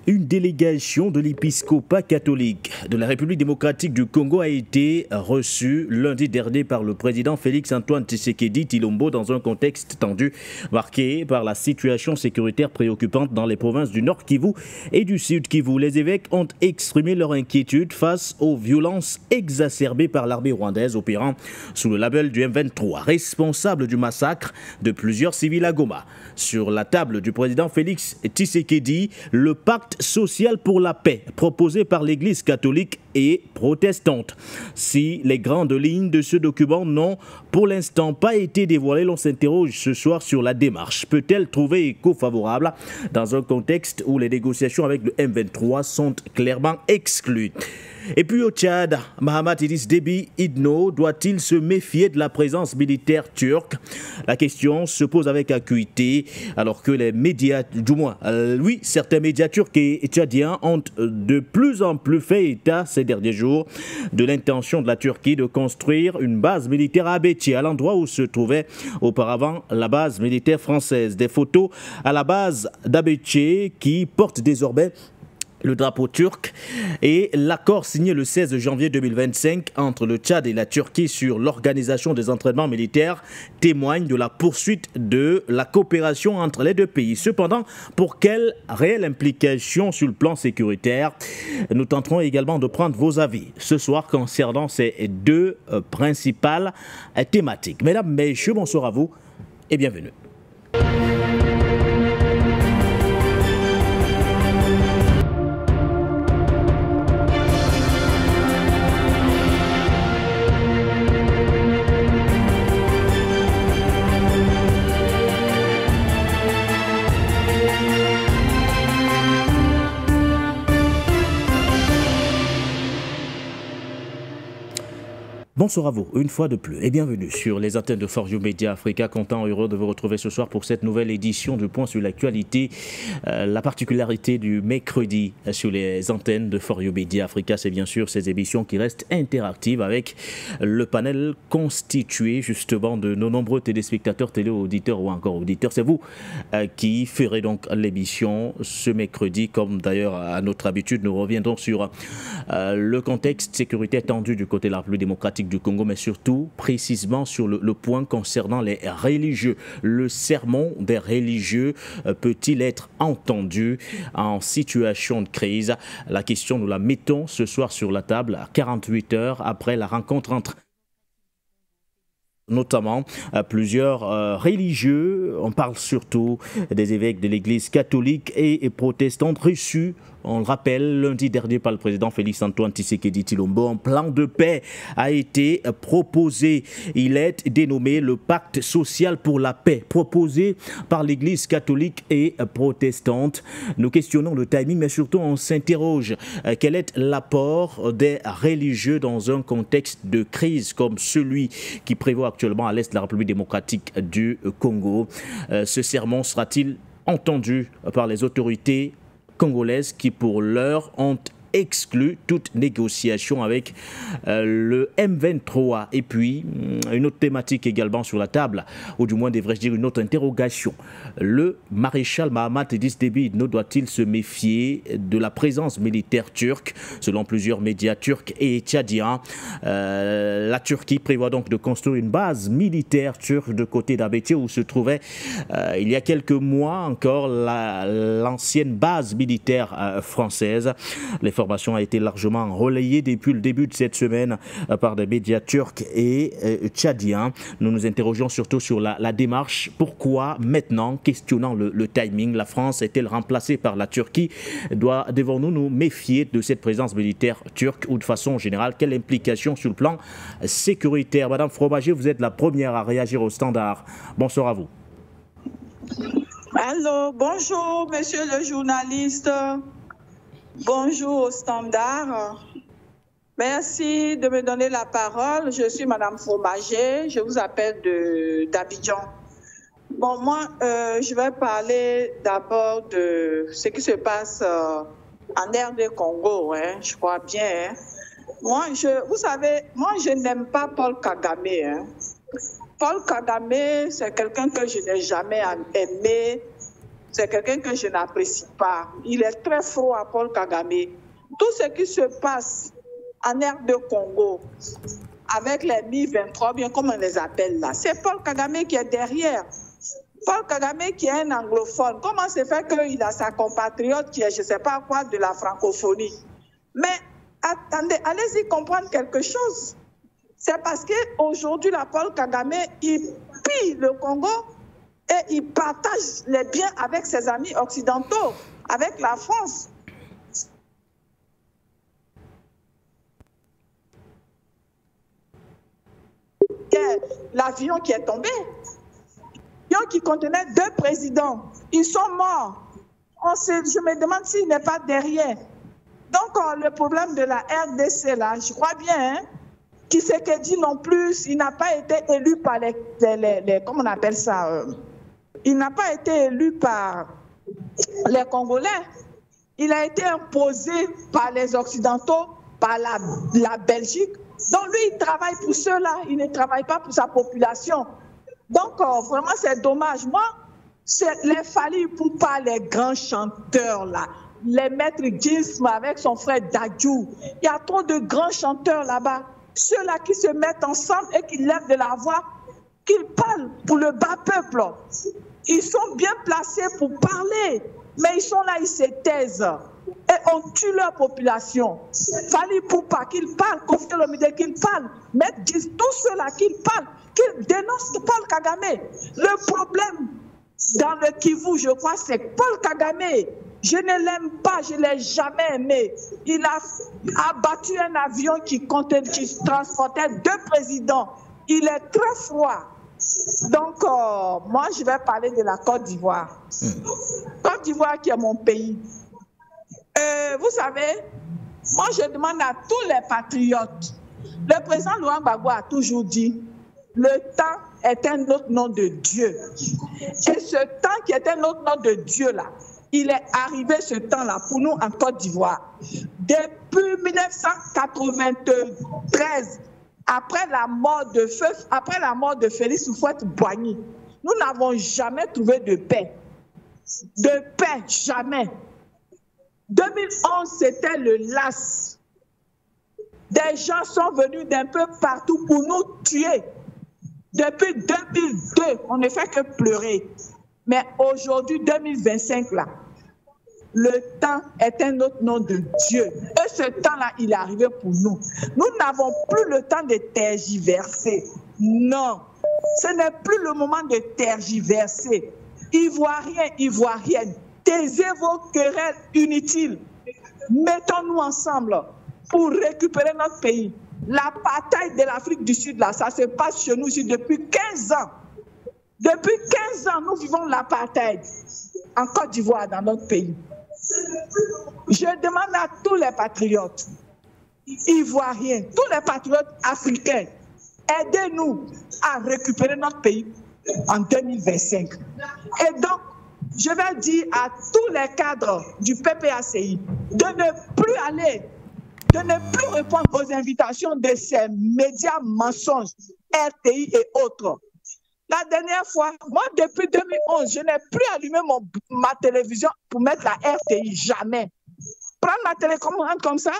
Une délégation de l'épiscopat catholique de la République démocratique du Congo a été reçue lundi dernier par le président Félix-Antoine Tshisekedi Tshilombo dans un contexte tendu marqué par la situation sécuritaire préoccupante dans les provinces du Nord Kivu et du Sud Kivu. Les évêques ont exprimé leur inquiétude face aux violences exacerbées par l'armée rwandaise opérant sous le label du M23, responsable du massacre de plusieurs civils à Goma. Sur la table du président Félix Tshisekedi, le pacte social pour la paix proposé par l'Église catholique et protestante. Si les grandes lignes de ce document n'ont pour l'instant pas été dévoilées, l'on s'interroge ce soir sur la démarche. Peut-elle trouver écho favorable dans un contexte où les négociations avec le M23 sont clairement exclues? Et puis au Tchad, Mahamat Idriss Déby Itno doit-il se méfier de la présence militaire turque? La question se pose avec acuité alors que les médias, du moins, certains médias turcs et tchadiens ont de plus en plus fait état ces derniers jours de l'intention de la Turquie de construire une base militaire à Abéché, à l'endroit où se trouvait auparavant la base militaire française. Des photos à la base d'Abéché qui portent désormais le drapeau turc et l'accord signé le 16 janvier 2025 entre le Tchad et la Turquie sur l'organisation des entraînements militaires témoignent de la poursuite de la coopération entre les deux pays. Cependant, pour quelle réelle implication sur le plan sécuritaire? Nous tenterons également de prendre vos avis ce soir concernant ces deux principales thématiques. Mesdames, messieurs, bonsoir à vous et bienvenue. Bonsoir à vous, une fois de plus, et bienvenue sur les antennes de For You Media Africa. Content, heureux de vous retrouver ce soir pour cette nouvelle édition du Point sur l'actualité. La particularité du mercredi sur les antennes de For You Media Africa, c'est bien sûr ces émissions qui restent interactives avec le panel constitué justement de nos nombreux téléspectateurs, téléauditeurs ou encore auditeurs. C'est vous qui ferez donc l'émission ce mercredi, comme d'ailleurs à notre habitude. Nous reviendrons sur le contexte sécuritaire tendu du côté de la République démocratique du Congo, mais surtout précisément sur le point concernant les religieux. Le sermon des religieux peut-il être entendu en situation de crise? La question, nous la mettons ce soir sur la table à 48 heures après la rencontre entre notamment plusieurs religieux. On parle surtout des évêques de l'Église catholique et protestante reçus, on le rappelle, lundi dernier par le président Félix-Antoine Tshisekedi Tshilombo. Un plan de paix a été proposé. Il est dénommé le pacte social pour la paix, proposé par l'Église catholique et protestante. Nous questionnons le timing, mais surtout on s'interroge quel est l'apport des religieux dans un contexte de crise comme celui qui prévaut actuellement à l'est de la République démocratique du Congo. Ce sermon sera-t-il entendu par les autorités congolaises qui pour l'heure ont exclu toute négociation avec le M23. Et puis, une autre thématique également sur la table, ou du moins devrais-je dire une autre interrogation. Le maréchal Mahamat Idriss Déby Itno doit-il se méfier de la présence militaire turque? Selon plusieurs médias turcs et tchadiens, la Turquie prévoit donc de construire une base militaire turque de côté d'Abéché où se trouvait il y a quelques mois encore l'ancienne base militaire française. L'information a été largement relayée depuis le début de cette semaine par des médias turcs et tchadiens. Nous nous interrogeons surtout sur la démarche. Pourquoi maintenant, questionnant le timing, la France est-elle remplacée par la Turquie? Devons-nous nous méfier de cette présence militaire turque ou de façon générale? Quelle implication sur le plan sécuritaire? Madame Fromager, vous êtes la première à réagir au standard. Bonsoir à vous. Allô, bonjour monsieur le journaliste. Bonjour au standard. Merci de me donner la parole. Je suis Madame Fromager. Je vous appelle d'Abidjan. Bon, moi, je vais parler d'abord de ce qui se passe en RD Congo, hein, je crois bien. Hein. Vous savez, moi, je n'aime pas Paul Kagame. Hein. Paul Kagame, c'est quelqu'un que je n'ai jamais aimé. c'est quelqu'un que je n'apprécie pas. Il est très froid, Paul Kagame. Tout ce qui se passe en RD Congo, avec les Mi-23, bien comme on les appelle là, c'est Paul Kagame qui est derrière. Paul Kagame qui est un anglophone. Comment se fait qu'il a sa compatriote qui est, je ne sais pas quoi, de la francophonie? Mais attendez, allez-y comprendre quelque chose. C'est parce qu'aujourd'hui, la Paul Kagame, il pille le Congo et il partage les biens avec ses amis occidentaux, avec la France. L'avion qui est tombé, l'avion qui contenait 2 présidents, ils sont morts. Je me demande s'il n'est pas derrière. Donc, le problème de la RDC, là, je crois bien, hein, Tshisekedi non plus, il n'a pas été élu par les comment on appelle ça, il n'a pas été élu par les Congolais. Il a été imposé par les Occidentaux, par la Belgique. Donc, lui, il travaille pour ceux-là, il ne travaille pas pour sa population. Donc, vraiment, c'est dommage. Moi, c'est les Fally Ipupa, les grands chanteurs, là, les maîtres Gism avec son frère Dadju. Il y a trop de grands chanteurs là-bas. Ceux-là qui se mettent ensemble et qui lèvent de la voix, qu'ils parlent pour le bas peuple. Ils sont bien placés pour parler, mais ils sont là, ils se taisent. Et on tue leur population. Fally Ipupa, qu'ils parlent, Koffi Olomide, qu'ils parlent, Maître Gism, tous ceux-là qu'ils parlent, qu'ils dénoncent Paul Kagame. Le problème dans le Kivu, je crois, c'est Paul Kagame. Je ne l'aime pas, je ne l'ai jamais aimé. Il a abattu un avion qui transportait 2 présidents. Il est très froid. Donc, moi, je vais parler de la Côte d'Ivoire. Côte d'Ivoire qui est mon pays. Vous savez, moi, je demande à tous les patriotes. Le président Laurent Gbagbo a toujours dit, le temps est un autre nom de Dieu. Et ce temps qui est un autre nom de Dieu, là, il est arrivé ce temps-là pour nous en Côte d'Ivoire. Depuis 1993, après la mort de Félix Houphouët-Boigny, nous n'avons jamais trouvé de paix. De paix, jamais. 2011, c'était le LAS. Des gens sont venus d'un peu partout pour nous tuer. Depuis 2002, on ne fait que pleurer. Mais aujourd'hui, 2025, là, le temps est un autre nom de Dieu. Et ce temps-là, il est arrivé pour nous. Nous n'avons plus le temps de tergiverser. Non, ce n'est plus le moment de tergiverser. Ivoiriens, Ivoiriennes, taisez vos querelles inutiles. Mettons-nous ensemble pour récupérer notre pays. L'apartheid de l'Afrique du Sud, là, ça se passe chez nous ici depuis 15 ans. Depuis 15 ans, nous vivons l'apartheid en Côte d'Ivoire, dans notre pays. Je demande à tous les patriotes ivoiriens, tous les patriotes africains, aidez-nous à récupérer notre pays en 2025. Et donc, je vais dire à tous les cadres du PPACI de ne plus répondre aux invitations de ces médias mensonges, RTI et autres. La dernière fois, moi, depuis 2011, je n'ai plus allumé ma télévision pour mettre la RTI, jamais. Prendre ma télécommande comme ça,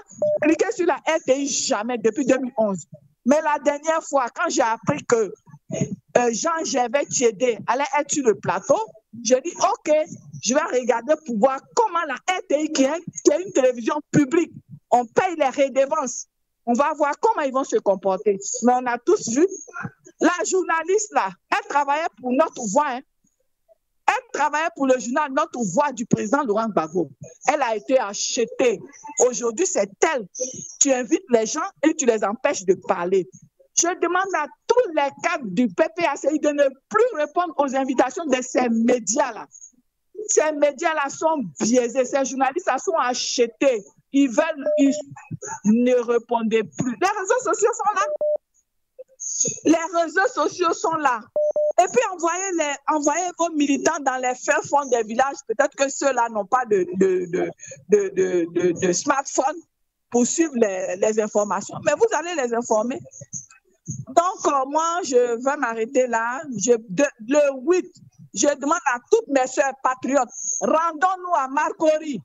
cliquer sur la RTI, jamais, depuis 2011. Mais la dernière fois, quand j'ai appris que Jean-Gervais Thiédé allait être sur le plateau, j'ai dit, OK, je vais regarder pour voir comment la RTI, qui est une télévision publique, on paye les redevances. On va voir comment ils vont se comporter. Mais on a tous vu. La journaliste, là, elle travaillait pour Notre Voix. Hein. Elle travaillait pour le journal Notre Voix du président Laurent Gbagbo. Elle a été achetée. Aujourd'hui, c'est elle. Tu invites les gens et tu les empêches de parler. Je demande à tous les cadres du PPACI de ne plus répondre aux invitations de ces médias-là. Ces médias-là sont biaisés. Ces journalistes-là sont achetés. Ils ne répondaient plus. Les réseaux sociaux sont là. Les réseaux sociaux sont là. Et puis envoyez vos militants dans les fins fonds des villages. Peut-être que ceux-là n'ont pas de smartphone pour suivre les informations. Mais vous allez les informer. Donc, moi, je vais m'arrêter là. Le 8, je demande à toutes mes sœurs patriotes, rendons-nous à Marcory.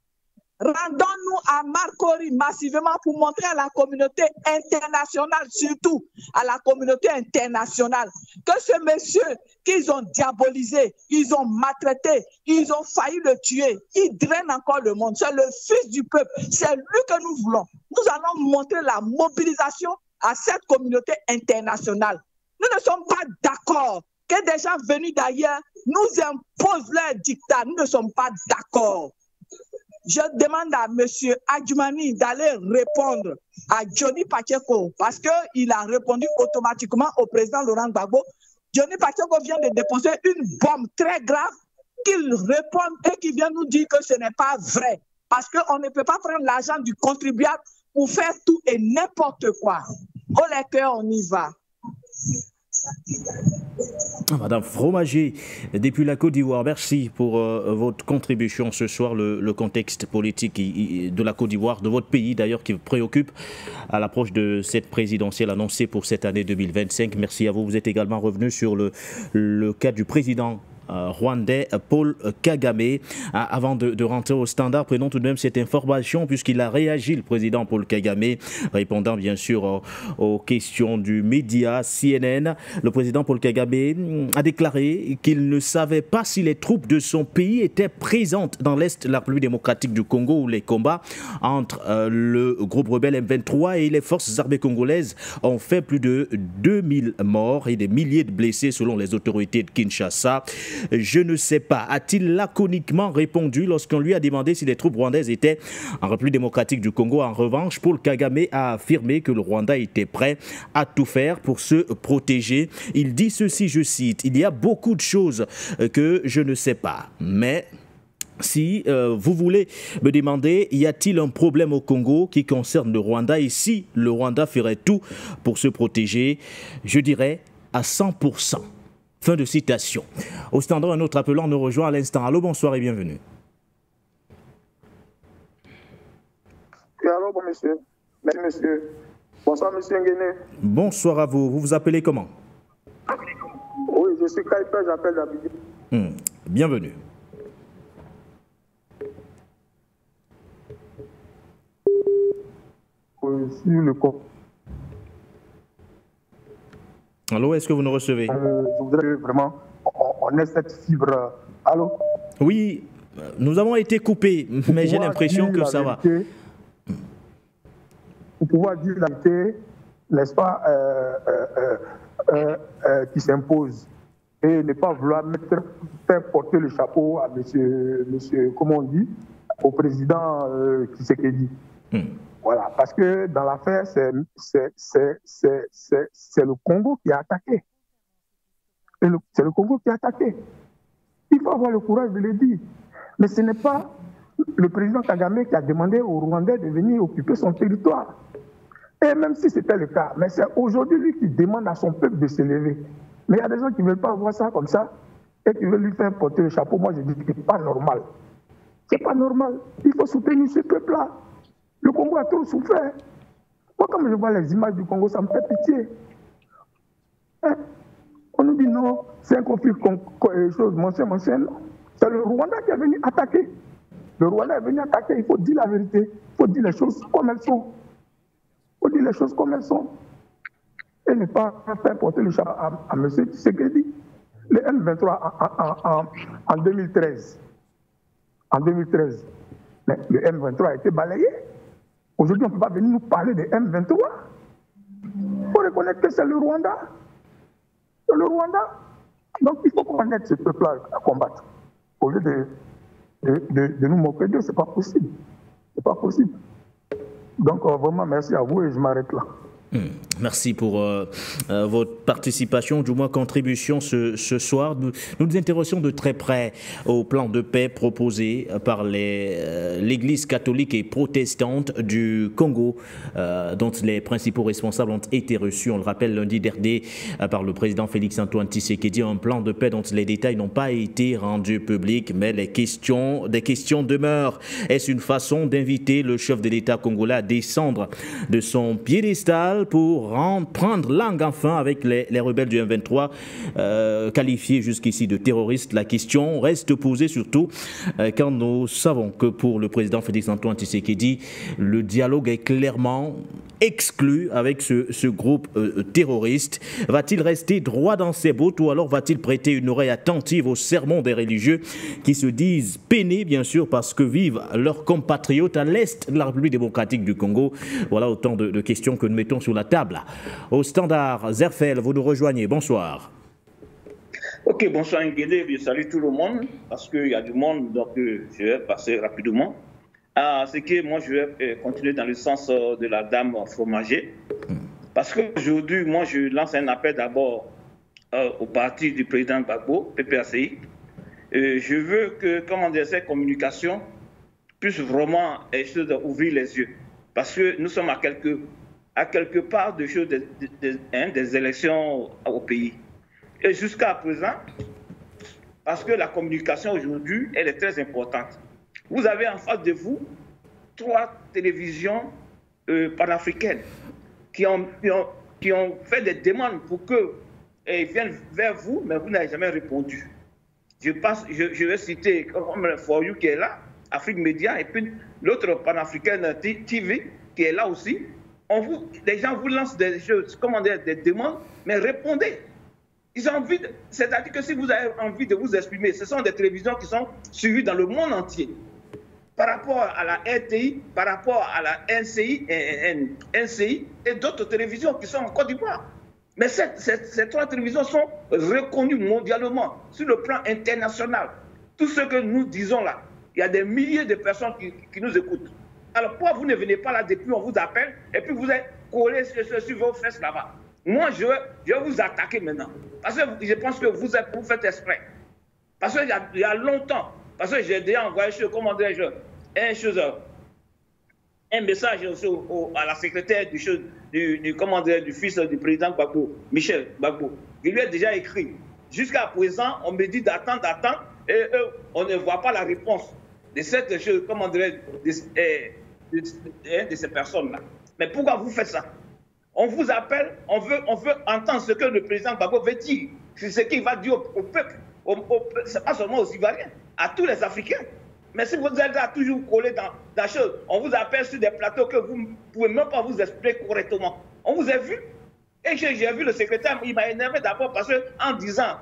Rendons-nous à Marcory massivement pour montrer à la communauté internationale, surtout à la communauté internationale, que ce monsieur qu'ils ont diabolisé, ils ont maltraité, ils ont failli le tuer, il draine encore le monde. C'est le fils du peuple, c'est lui que nous voulons. Nous allons montrer la mobilisation à cette communauté internationale. Nous ne sommes pas d'accord que des gens venus d'ailleurs nous imposent leur dictat. Nous ne sommes pas d'accord. Je demande à M. Adjumani d'aller répondre à Johnny Pacheco parce qu'il a répondu automatiquement au président Laurent Gbagbo. Johnny Pacheco vient de déposer une bombe très grave, qu'il réponde et qu'il vient nous dire que ce n'est pas vrai. Parce qu'on ne peut pas prendre l'argent du contribuable pour faire tout et n'importe quoi. Oh les cœurs, on y va. Madame Fromager, depuis la Côte d'Ivoire, merci pour votre contribution ce soir, le contexte politique de la Côte d'Ivoire, de votre pays d'ailleurs, qui vous préoccupe à l'approche de cette présidentielle annoncée pour cette année 2025. Merci à vous. Vous êtes également revenu sur le cas du président rwandais Paul Kagame. Avant de rentrer au standard, prenons tout de même cette information puisqu'il a réagi, le président Paul Kagame, répondant bien sûr aux questions du média CNN. Le président Paul Kagame a déclaré qu'il ne savait pas si les troupes de son pays étaient présentes dans l'Est de la République démocratique du Congo où les combats entre le groupe rebelle M23 et les forces armées congolaises ont fait plus de 2000 morts et des milliers de blessés selon les autorités de Kinshasa. Je ne sais pas, a-t-il laconiquement répondu lorsqu'on lui a demandé si les troupes rwandaises étaient en République démocratique du Congo. En revanche, Paul Kagame a affirmé que le Rwanda était prêt à tout faire pour se protéger. Il dit ceci, je cite, « Il y a beaucoup de choses que je ne sais pas, mais... » Si vous voulez me demander, y a-t-il un problème au Congo qui concerne le Rwanda et si le Rwanda ferait tout pour se protéger, je dirais à 100%. Fin de citation. Au standard, un autre appelant nous rejoint à l'instant. Allô, bonsoir et bienvenue. Oui, allô, bon monsieur. Merci monsieur. Bonsoir monsieur Nguéné. Bonsoir à vous. Vous vous appelez comment? Oui, je suis Kaïpé, j'appelle d'Abidjan. Bienvenue. Sur le corps. Allô, est-ce que vous nous recevez? Je voudrais vraiment, on ait cette fibre. Allô? Oui, nous avons été coupés, mais j'ai l'impression que ça va. Pour pouvoir dire la vérité, n'est-ce pas, qui s'impose et ne pas vouloir faire porter le chapeau à monsieur, comment on dit, au président Tshisekedi. Voilà, parce que dans l'affaire, c'est le Congo qui a attaqué. C'est le Congo qui a attaqué. Il faut avoir le courage de le dire. Mais ce n'est pas le président Kagame qui a demandé aux Rwandais de venir occuper son territoire. Et même si c'était le cas, mais c'est aujourd'hui lui qui demande à son peuple de se lever. Mais il y a des gens qui ne veulent pas voir ça comme ça et qui veulent lui faire porter le chapeau. Moi, je dis que ce n'est pas normal. Ce n'est pas normal. Il faut soutenir ce peuple-là. Le Congo a trop souffert. Moi, quand je vois les images du Congo, ça me fait pitié. Hein? On nous dit non, c'est un conflit, mention. C'est le Rwanda qui est venu attaquer. Le Rwanda est venu attaquer, il faut dire la vérité. Il faut dire les choses comme elles sont. Il faut dire les choses comme elles sont. Et ne pas faire porter le chapeau à M. Tshisekedi. Le M23 en 2013. En 2013, le M23 a été balayé. Aujourd'hui, on ne peut pas venir nous parler de M23. Il faut reconnaître que c'est le Rwanda. C'est le Rwanda. Donc, il faut qu'on aide ce peuple-là à combattre. Au lieu de nous moquer d'eux, ce n'est pas possible. Ce n'est pas possible. Donc, vraiment, merci à vous et je m'arrête là. Merci pour votre participation, du moins contribution ce soir. Nous nous intéressons de très près au plan de paix proposé par l'Église catholique et protestante du Congo, dont les principaux responsables ont été reçus, on le rappelle, lundi dernier par le président Félix-Antoine Tshisekedi. Un plan de paix dont les détails n'ont pas été rendus publics, mais des questions demeurent. Est-ce une façon d'inviter le chef de l'État congolais à descendre de son piédestal signal pour prendre langue enfin avec les rebelles du M23, qualifiés jusqu'ici de terroristes. La question reste posée surtout quand nous savons que pour le président Félix Antoine Tshisekedi, le dialogue est clairement exclu avec ce groupe terroriste. Va-t-il rester droit dans ses bottes ou alors va-t-il prêter une oreille attentive aux sermons des religieux qui se disent peinés, bien sûr, parce que vivent leurs compatriotes à l'est de la République démocratique du Congo? Voilà autant de questions que nous mettons sur la table. Au standard, Zerfel, vous nous rejoignez. Bonsoir. Ok, bonsoir Nguédé, je salue tout le monde parce qu'il y a du monde, donc je vais passer rapidement. C'est que moi je vais continuer dans le sens de la dame Fromager. Parce qu'aujourd'hui, moi je lance un appel d'abord au parti du président Gbagbo, PPACI. Je veux que, comment dire, cette communication puisse vraiment ouvrir les yeux. Parce que nous sommes à quelque part de choses des élections au pays. Et jusqu'à présent, parce que la communication aujourd'hui, elle est très importante. Vous avez en face de vous 3 télévisions panafricaines qui ont fait des demandes pour qu'ils viennent vers vous, mais vous n'avez jamais répondu. Je vais citer comme le For You qui est là, Afrique Média, et puis l'autre panafricaine TV qui est là aussi. Les gens vous lancent des demandes, mais répondez. Ils ont envie, c'est-à-dire que si vous avez envie de vous exprimer, ce sont des télévisions qui sont suivies dans le monde entier. Par rapport à la RTI, par rapport à la NCI et d'autres télévisions qui sont en Côte d'Ivoire. Mais ces 3 télévisions sont reconnues mondialement, sur le plan international. Tout ce que nous disons là, il y a des milliers de personnes qui nous écoutent. Alors pourquoi vous ne venez pas là depuis, on vous appelle, et puis vous êtes collés sur vos fesses là-bas? Moi, je vais vous attaquer maintenant. Parce que je pense que vous faites exprès. Parce qu'il y a longtemps, parce que j'ai déjà envoyé, un message à la secrétaire du fils du président Gbagbo, Michel Gbagbo. Il lui a déjà écrit. Jusqu'à présent, on me dit d'attendre, et on ne voit pas la réponse de cette chose, de ces personnes-là. Mais pourquoi vous faites ça? On vous appelle, on veut entendre ce que le président Gbagbo veut dire. C'est ce qu'il va dire au peuple. Ce n'est pas seulement aux Ivoiriens, à tous les Africains. Mais si vous êtes là toujours collé dans la chose, on vous appelle sur des plateaux que vous ne pouvez même pas vous expliquer correctement. On vous a vu. Et j'ai vu le secrétaire, il m'a énervé d'abord parce qu'en disant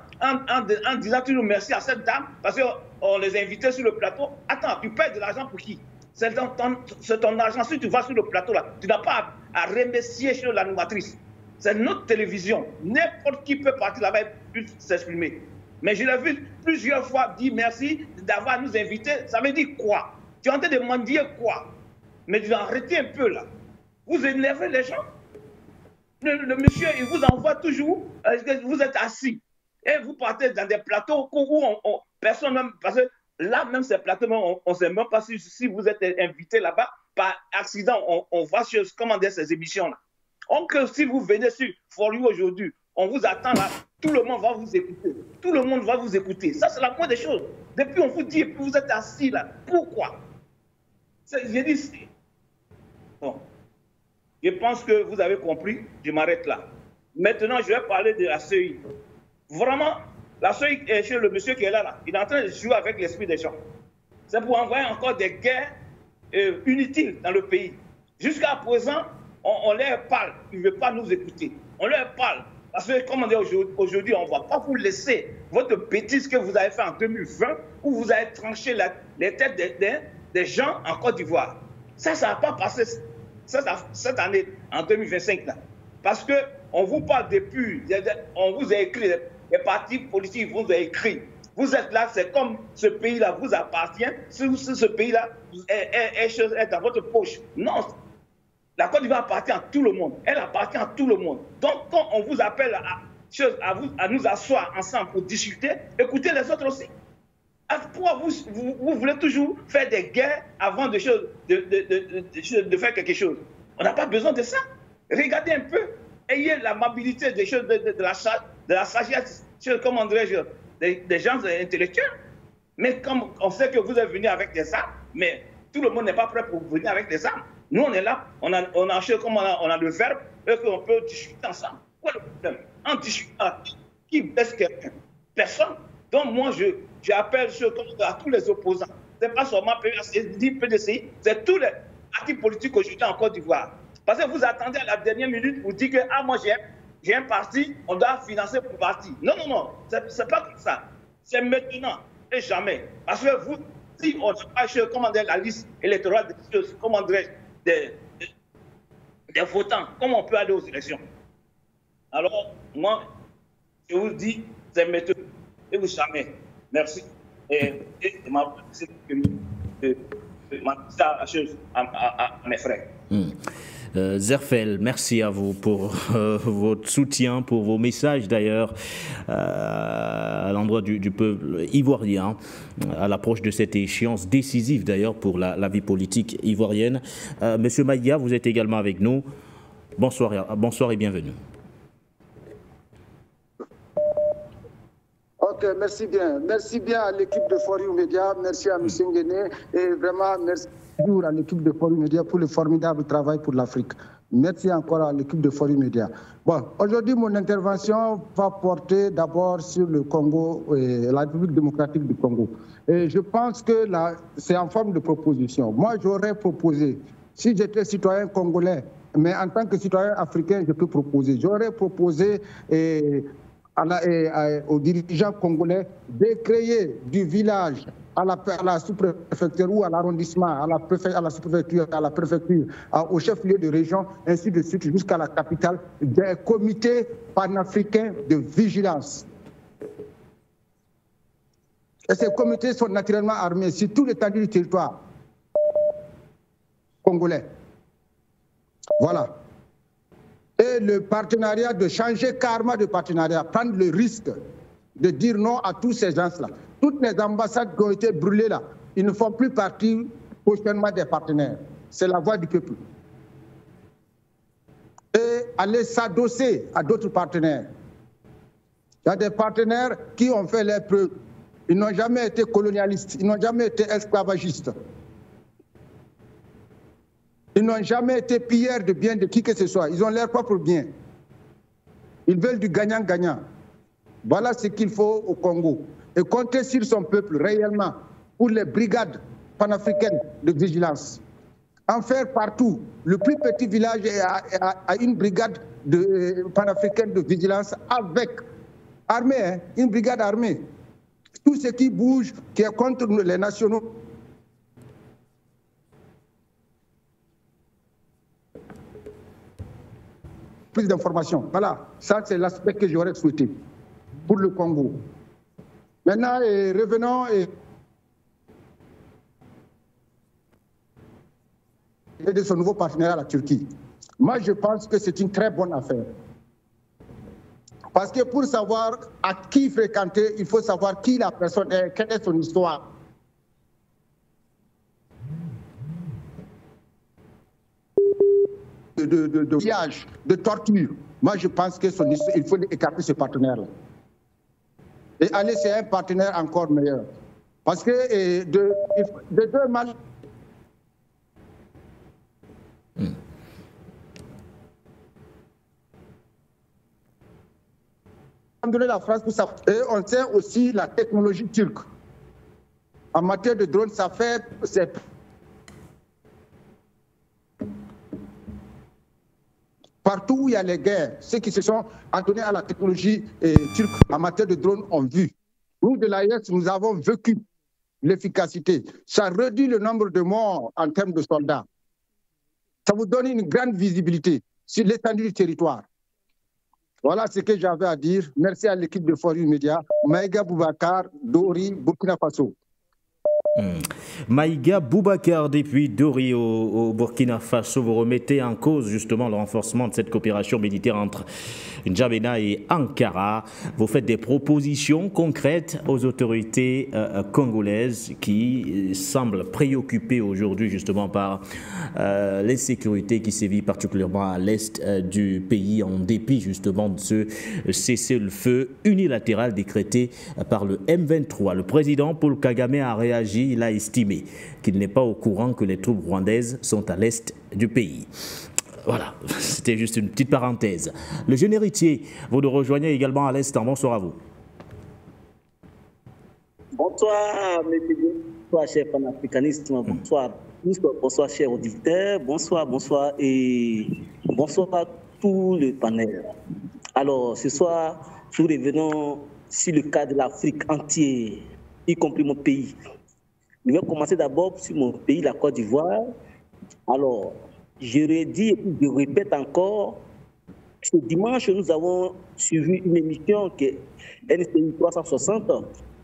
toujours merci à cette dame, parce qu'on les invitait sur le plateau. Attends, tu payes de l'argent pour qui? C'est ton argent. Si tu vas sur le plateau là, tu n'as pas à remercier chez l'animatrice. C'est notre télévision. N'importe qui peut partir là-bas et s'exprimer. Mais je l'ai vu plusieurs fois dire merci d'avoir nous invités. Ça veut dire quoi? Tu es en train de mendier quoi? Mais tu arrêtez un peu là. Vous énervez les gens. Le monsieur, il vous envoie toujours, vous êtes assis. Et vous partez dans des plateaux où personne même, parce que là, même ces plateaux, on ne sait même pas si vous êtes invité là-bas, par accident, on va sur ces émissions-là. Donc, si vous venez sur For You aujourd'hui, on vous attend là, tout le monde va vous écouter. Tout le monde va vous écouter. Ça, c'est la moindre des choses. Depuis, on vous dit, et puis vous êtes assis là. Pourquoi? J'ai dit, bon, je pense que vous avez compris, je m'arrête là. Maintenant, je vais parler de la CEI. Vraiment, la CEI, chez le monsieur qui est là, il est en train de jouer avec l'esprit des gens. C'est pour envoyer encore des guerres inutiles dans le pays. Jusqu'à présent, on leur parle, ils ne veulent pas nous écouter. On leur parle. Parce que, comme on dit aujourd'hui, on ne va pas vous laisser votre bêtise que vous avez fait en 2020, où vous avez tranché les têtes des gens en Côte d'Ivoire. Ça ne va pas passer cette année, en 2025. Là. Parce qu'on vous parle depuis, on vous a écrit, les partis politiques vous ont écrit. Vous êtes là, c'est comme ce pays-là vous appartient, si ce pays-là est dans votre poche. Non. La Côte d'Ivoire appartient à tout le monde. Elle appartient à tout le monde. Donc, quand on vous appelle à nous asseoir ensemble pour discuter, écoutez les autres aussi. Pourquoi vous voulez toujours faire des guerres avant de faire quelque chose? On n'a pas besoin de ça. Regardez un peu. Ayez l'amabilité des choses, de la sagesse, comment dirais-je, des gens intellectuels. Mais comme on sait que vous êtes venu avec des armes, mais tout le monde n'est pas prêt pour venir avec des armes. Nous, on est là, on a le verbe et qu'on peut discuter ensemble. Quoi le problème? En discutant, qui blesse quelqu'un? Personne. Donc moi, j'appelle à tous les opposants. Ce n'est pas seulement PDCI, c'est tous les partis politiques aujourd'hui en Côte d'Ivoire. Parce que vous attendez à la dernière minute pour dire que moi j'ai un parti, on doit financer mon parti. Non, non, non, c'est pas comme ça. C'est maintenant et jamais. Parce que vous, si on n'a pas la liste électorale des votants, comment on peut aller aux élections? Alors, moi, je vous dis, c'est maintenant et vous jamais. Merci. Et à mes frères. Zerfel, merci à vous pour votre soutien, pour vos messages d'ailleurs à l'endroit du peuple ivoirien, à l'approche de cette échéance décisive d'ailleurs pour la vie politique ivoirienne. Monsieur Maïga, vous êtes également avec nous. Bonsoir et bienvenue. Ok, merci bien. Merci bien à l'équipe de Forum Média, merci à M. Nguéné et vraiment merci toujours à l'équipe de Forum Média pour le formidable travail pour l'Afrique. Merci encore à l'équipe de Forum Média. Bon, aujourd'hui, mon intervention va porter d'abord sur le Congo et la République démocratique du Congo. Et je pense que là, c'est en forme de proposition. Moi, j'aurais proposé, si j'étais citoyen congolais, mais en tant que citoyen africain, je peux proposer. J'aurais proposé aux dirigeants congolais de créer du village à la sous-préfecture ou à l'arrondissement, à la sous-préfecture, à la préfecture, au chef-lieu de région, ainsi de suite, jusqu'à la capitale, des comités panafricains de vigilance. Et ces comités sont naturellement armés sur tout l'étendue du territoire congolais. Voilà. Et le partenariat, de changer carrément de partenariat, prendre le risque de dire non à tous ces gens-là. Toutes les ambassades qui ont été brûlées là, ils ne font plus partie prochainement des partenaires. C'est la voix du peuple. Et aller s'adosser à d'autres partenaires. Il y a des partenaires qui ont fait leurs preuves. Ils n'ont jamais été colonialistes, ils n'ont jamais été esclavagistes. Ils n'ont jamais été pilleurs de biens de qui que ce soit. Ils ont leur propre bien. Ils veulent du gagnant-gagnant. Voilà ce qu'il faut au Congo. Et compter sur son peuple réellement pour les brigades panafricaines de vigilance. En faire partout. Le plus petit village a une brigade panafricaine de vigilance avec armée, hein, une brigade armée. Tout ce qui bouge, qui est contre les nationaux. Plus d'informations. Voilà, ça c'est l'aspect que j'aurais souhaité pour le Congo. Maintenant, revenons de son nouveau partenariat à la Turquie. Moi, je pense que c'est une très bonne affaire. Parce que pour savoir à qui fréquenter, il faut savoir qui la personne est, quelle est son histoire. De pillage, de torture. Moi, je pense qu'il faut écarter ce partenaire-là. Et aller c'est un partenaire encore meilleur. Parce que de deux mal. On donne la France pour ça. Et on sait aussi la technologie turque. En matière de drones, ça fait. Partout où il y a les guerres, ceux qui se sont adonnés à la technologie turque en matière de drones ont vu. Nous, de l'AIS, nous avons vécu l'efficacité. Ça réduit le nombre de morts en termes de soldats. Ça vous donne une grande visibilité sur l'étendue du territoire. Voilà ce que j'avais à dire. Merci à l'équipe de Forum Média. Maïga Boubacar, Dori, Burkina Faso. Maïga Boubacar depuis Dori au Burkina Faso, vous remettez en cause justement le renforcement de cette coopération militaire entre N'Djamena et Ankara. Vous faites des propositions concrètes aux autorités congolaises qui semblent préoccupées aujourd'hui justement par l'insécurité qui sévit particulièrement à l'est du pays en dépit justement de ce cessez-le-feu unilatéral décrété par le M23. Le président Paul Kagame a réagi dit, il a estimé qu'il n'est pas au courant que les troupes rwandaises sont à l'est du pays. Voilà, c'était juste une petite parenthèse. Le jeune héritier, vous nous rejoignez également à l'instant. Bonsoir à vous. Bonsoir, bonsoir, cher panafricanisme. Bonsoir, cher auditeur. Bonsoir et bonsoir à tout le panel. Alors, ce soir, nous revenons sur le cas de l'Afrique entière, y compris mon pays. Je vais commencer d'abord sur mon pays, la Côte d'Ivoire. Alors, je redis et je répète encore, ce dimanche, nous avons suivi une émission qui est NCI 360,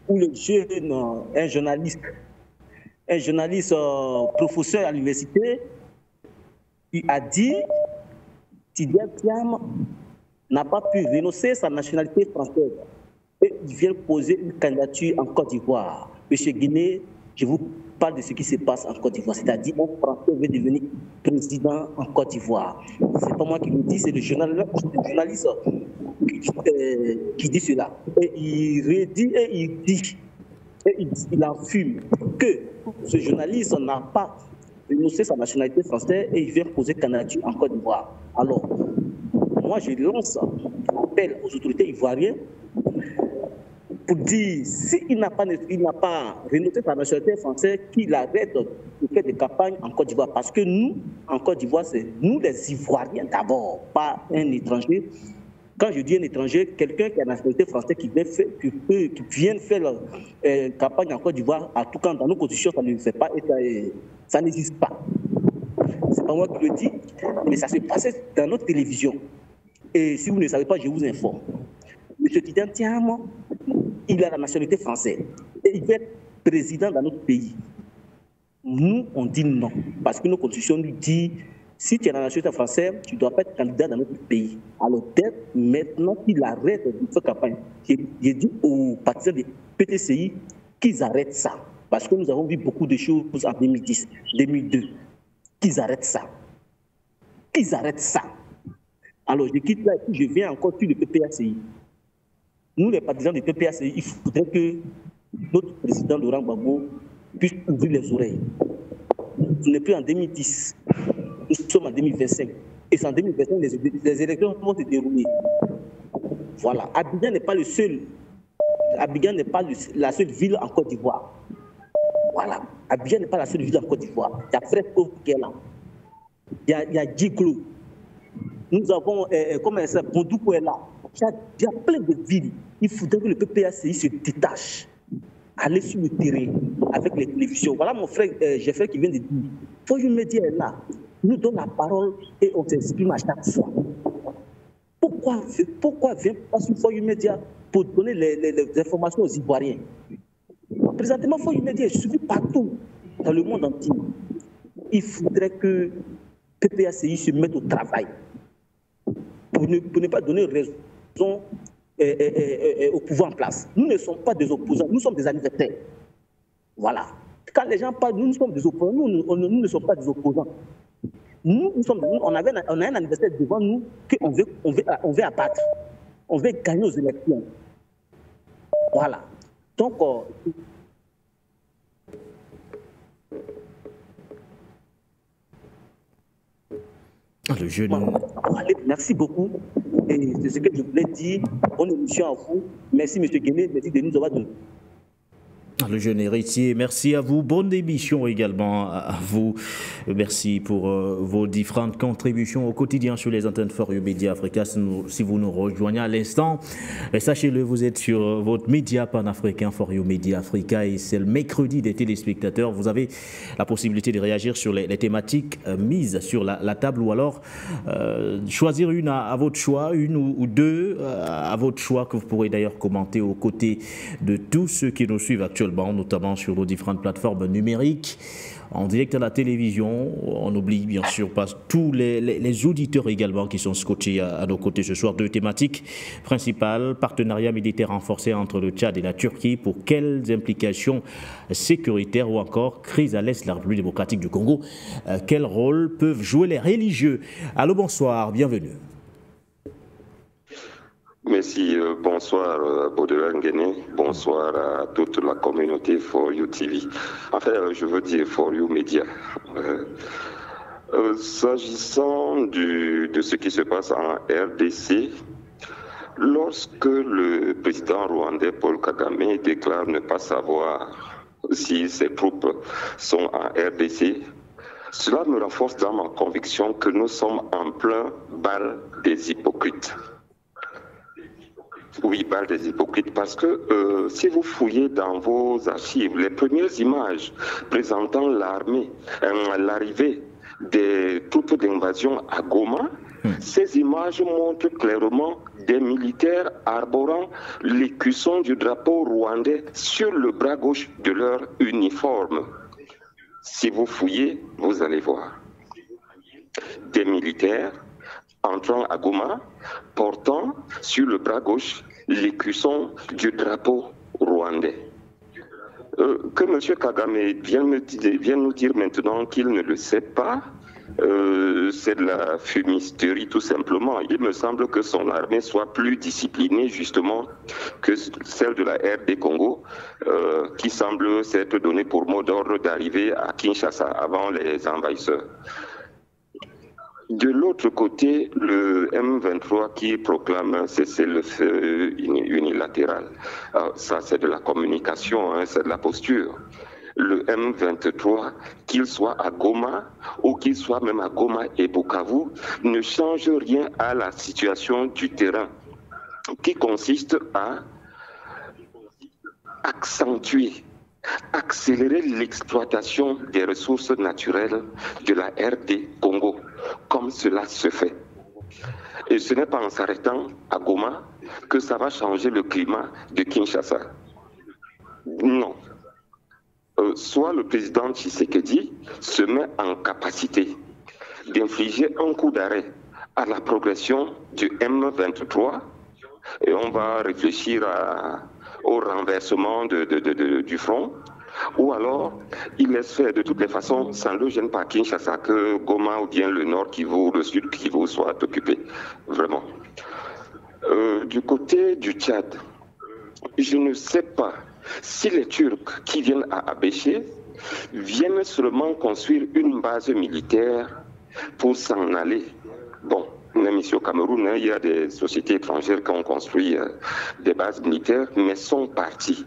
où le jeune, un journaliste professeur à l'université, il a dit Tidjara Thiam n'a pas pu renoncer sa nationalité française et il vient poser une candidature en Côte d'Ivoire. Monsieur Guinée, je vous parle de ce qui se passe en Côte d'Ivoire, c'est-à-dire un Français veut devenir président en Côte d'Ivoire. C'est pas moi qui le dis, c'est le journaliste qui dit cela. Et il redit et il dit, et il affirme que ce journaliste n'a pas renoncé sa nationalité française et il vient poser candidature en Côte d'Ivoire. Alors, moi je lance un appel aux autorités ivoiriennes pour dire, s'il n'a pas renoncé sa nationalité française, qu'il arrête de faire des campagnes en Côte d'Ivoire. Parce que nous, en Côte d'Ivoire, c'est nous les Ivoiriens d'abord, pas un étranger. Quand je dis un étranger, quelqu'un qui a la nationalité française qui vient faire la campagne en Côte d'Ivoire, à tout cas dans nos constitutions, ça ne fait pas et ça n'existe pas. C'est pas moi qui le dis, mais ça se passait dans notre télévision. Et si vous ne savez pas, je vous informe. M. Tidjara Thiam, il a la nationalité française et il veut être président dans notre pays. Nous, on dit non, parce que nos constitutions nous disent, si tu as la nationalité française, tu ne dois pas être candidat dans notre pays. Alors, dès maintenant qu'il arrête de faire campagne, j'ai dit aux partisans du PTCI qu'ils arrêtent ça. Parce que nous avons vu beaucoup de choses en 2010, 2002. Qu'ils arrêtent ça. Qu'ils arrêtent ça. Alors, je quitte là et puis je viens encore sur le PPACI. Nous, les partisans du PPACI, il faudrait que notre président Laurent Gbagbo puisse ouvrir les oreilles. On n'est plus en 2010. Nous sommes en 2025. Et c'est en 2025 les élections vont se dérouler. Voilà. Abidjan n'est pas le seul. Abidjan n'est pas la seule ville en Côte d'Ivoire. Voilà. Abidjan n'est pas la seule ville en Côte d'Ivoire. Il y a Fresco qui est là. Il y a Djiglo. Nous avons, comment ça s'appelle, Bondoukou est là. Il y a plein de villes. Il faudrait que le PPACI se détache, aller sur le terrain avec les télévisions. Voilà mon frère Jeffrey qui vient de dire. Foyou Média est là. Il nous donne la parole et on s'exprime à chaque fois. Pourquoi vient pas sur Foyou Média pour donner les informations aux Ivoiriens? Présentement, Foyou Média est suivi partout dans le monde entier. Il faudrait que PPACI se mette au travail pour ne pas donner raison au pouvoir en place. Nous ne sommes pas des opposants, nous sommes des anniversaires. Voilà. Quand les gens parlent, nous sommes des opposants, nous ne sommes pas des opposants. On a un anniversaire devant nous qu'on veut abattre. On veut gagner aux élections. Voilà. Donc, le jeune... Merci beaucoup. Et c'est ce que je voulais dire. Bonne émission à vous. Merci, M. Guéné. Merci de nous avoir donné. Le jeune héritier, merci à vous. Bonne émission également à vous. Merci pour vos différentes contributions au quotidien sur les antennes Forio Média Africa. Si vous nous rejoignez à l'instant, sachez-le, vous êtes sur votre média panafricain Forio Média Africa et c'est le mercredi des téléspectateurs. Vous avez la possibilité de réagir sur les thématiques mises sur la table ou alors choisir une à votre choix, une ou deux à votre choix que vous pourrez d'ailleurs commenter aux côtés de tous ceux qui nous suivent actuellement, notamment sur nos différentes plateformes numériques, en direct à la télévision. On n'oublie bien sûr pas tous les auditeurs également qui sont scotchés à nos côtés ce soir. Deux thématiques principales: partenariat militaire renforcé entre le Tchad et la Turquie, pour quelles implications sécuritaires, ou encore crise à l'est de la République démocratique du Congo, quel rôle peuvent jouer les religieux? Allô, bonsoir, bienvenue. Merci. Bonsoir Baudelaire Nguéné. Bonsoir à toute la communauté For You TV. Enfin, je veux dire For You Media. S'agissant de ce qui se passe en RDC, lorsque le président rwandais Paul Kagame déclare ne pas savoir si ses troupes sont en RDC, cela me renforce dans ma conviction que nous sommes en plein bal des hypocrites. Oui, bal des hypocrites, parce que si vous fouillez dans vos archives, les premières images présentant l'arrivée des troupes d'invasion à Goma, ces images montrent clairement des militaires arborant l'écusson du drapeau rwandais sur le bras gauche de leur uniforme. Si vous fouillez, vous allez voir des militaires entrant à Goma, portant sur le bras gauche l'écusson du drapeau rwandais. Que M. Kagame vienne nous dire maintenant qu'il ne le sait pas, c'est de la fumisterie tout simplement. Il me semble que son armée soit plus disciplinée justement que celle de la RD Congo, qui semble s'être donnée pour mot d'ordre d'arriver à Kinshasa avant les envahisseurs. De l'autre côté, le M23 qui proclame un cessez-le-feu unilatéral. Ça, c'est de la communication, hein, c'est de la posture. Le M23, qu'il soit à Goma ou qu'il soit même à Goma et Bukavu, ne change rien à la situation du terrain, qui consiste à accentuer, accélérer l'exploitation des ressources naturelles de la RD Congo, comme cela se fait. Et ce n'est pas en s'arrêtant à Goma que ça va changer le climat de Kinshasa. Non. Soit le président Tshisekedi se met en capacité d'infliger un coup d'arrêt à la progression du M23, et on va réfléchir au renversement du front, ou alors il laisse faire de toutes les façons, ça ne le gêne pas Kinshasa, que Goma ou bien le nord Kivu, le sud Kivu soient occupés, vraiment. Du côté du Tchad, je ne sais pas si les Turcs qui viennent à Abéché viennent seulement construire une base militaire pour s'en aller. Bon, même ici au Cameroun, il y a des sociétés étrangères qui ont construit des bases militaires, mais sont parties.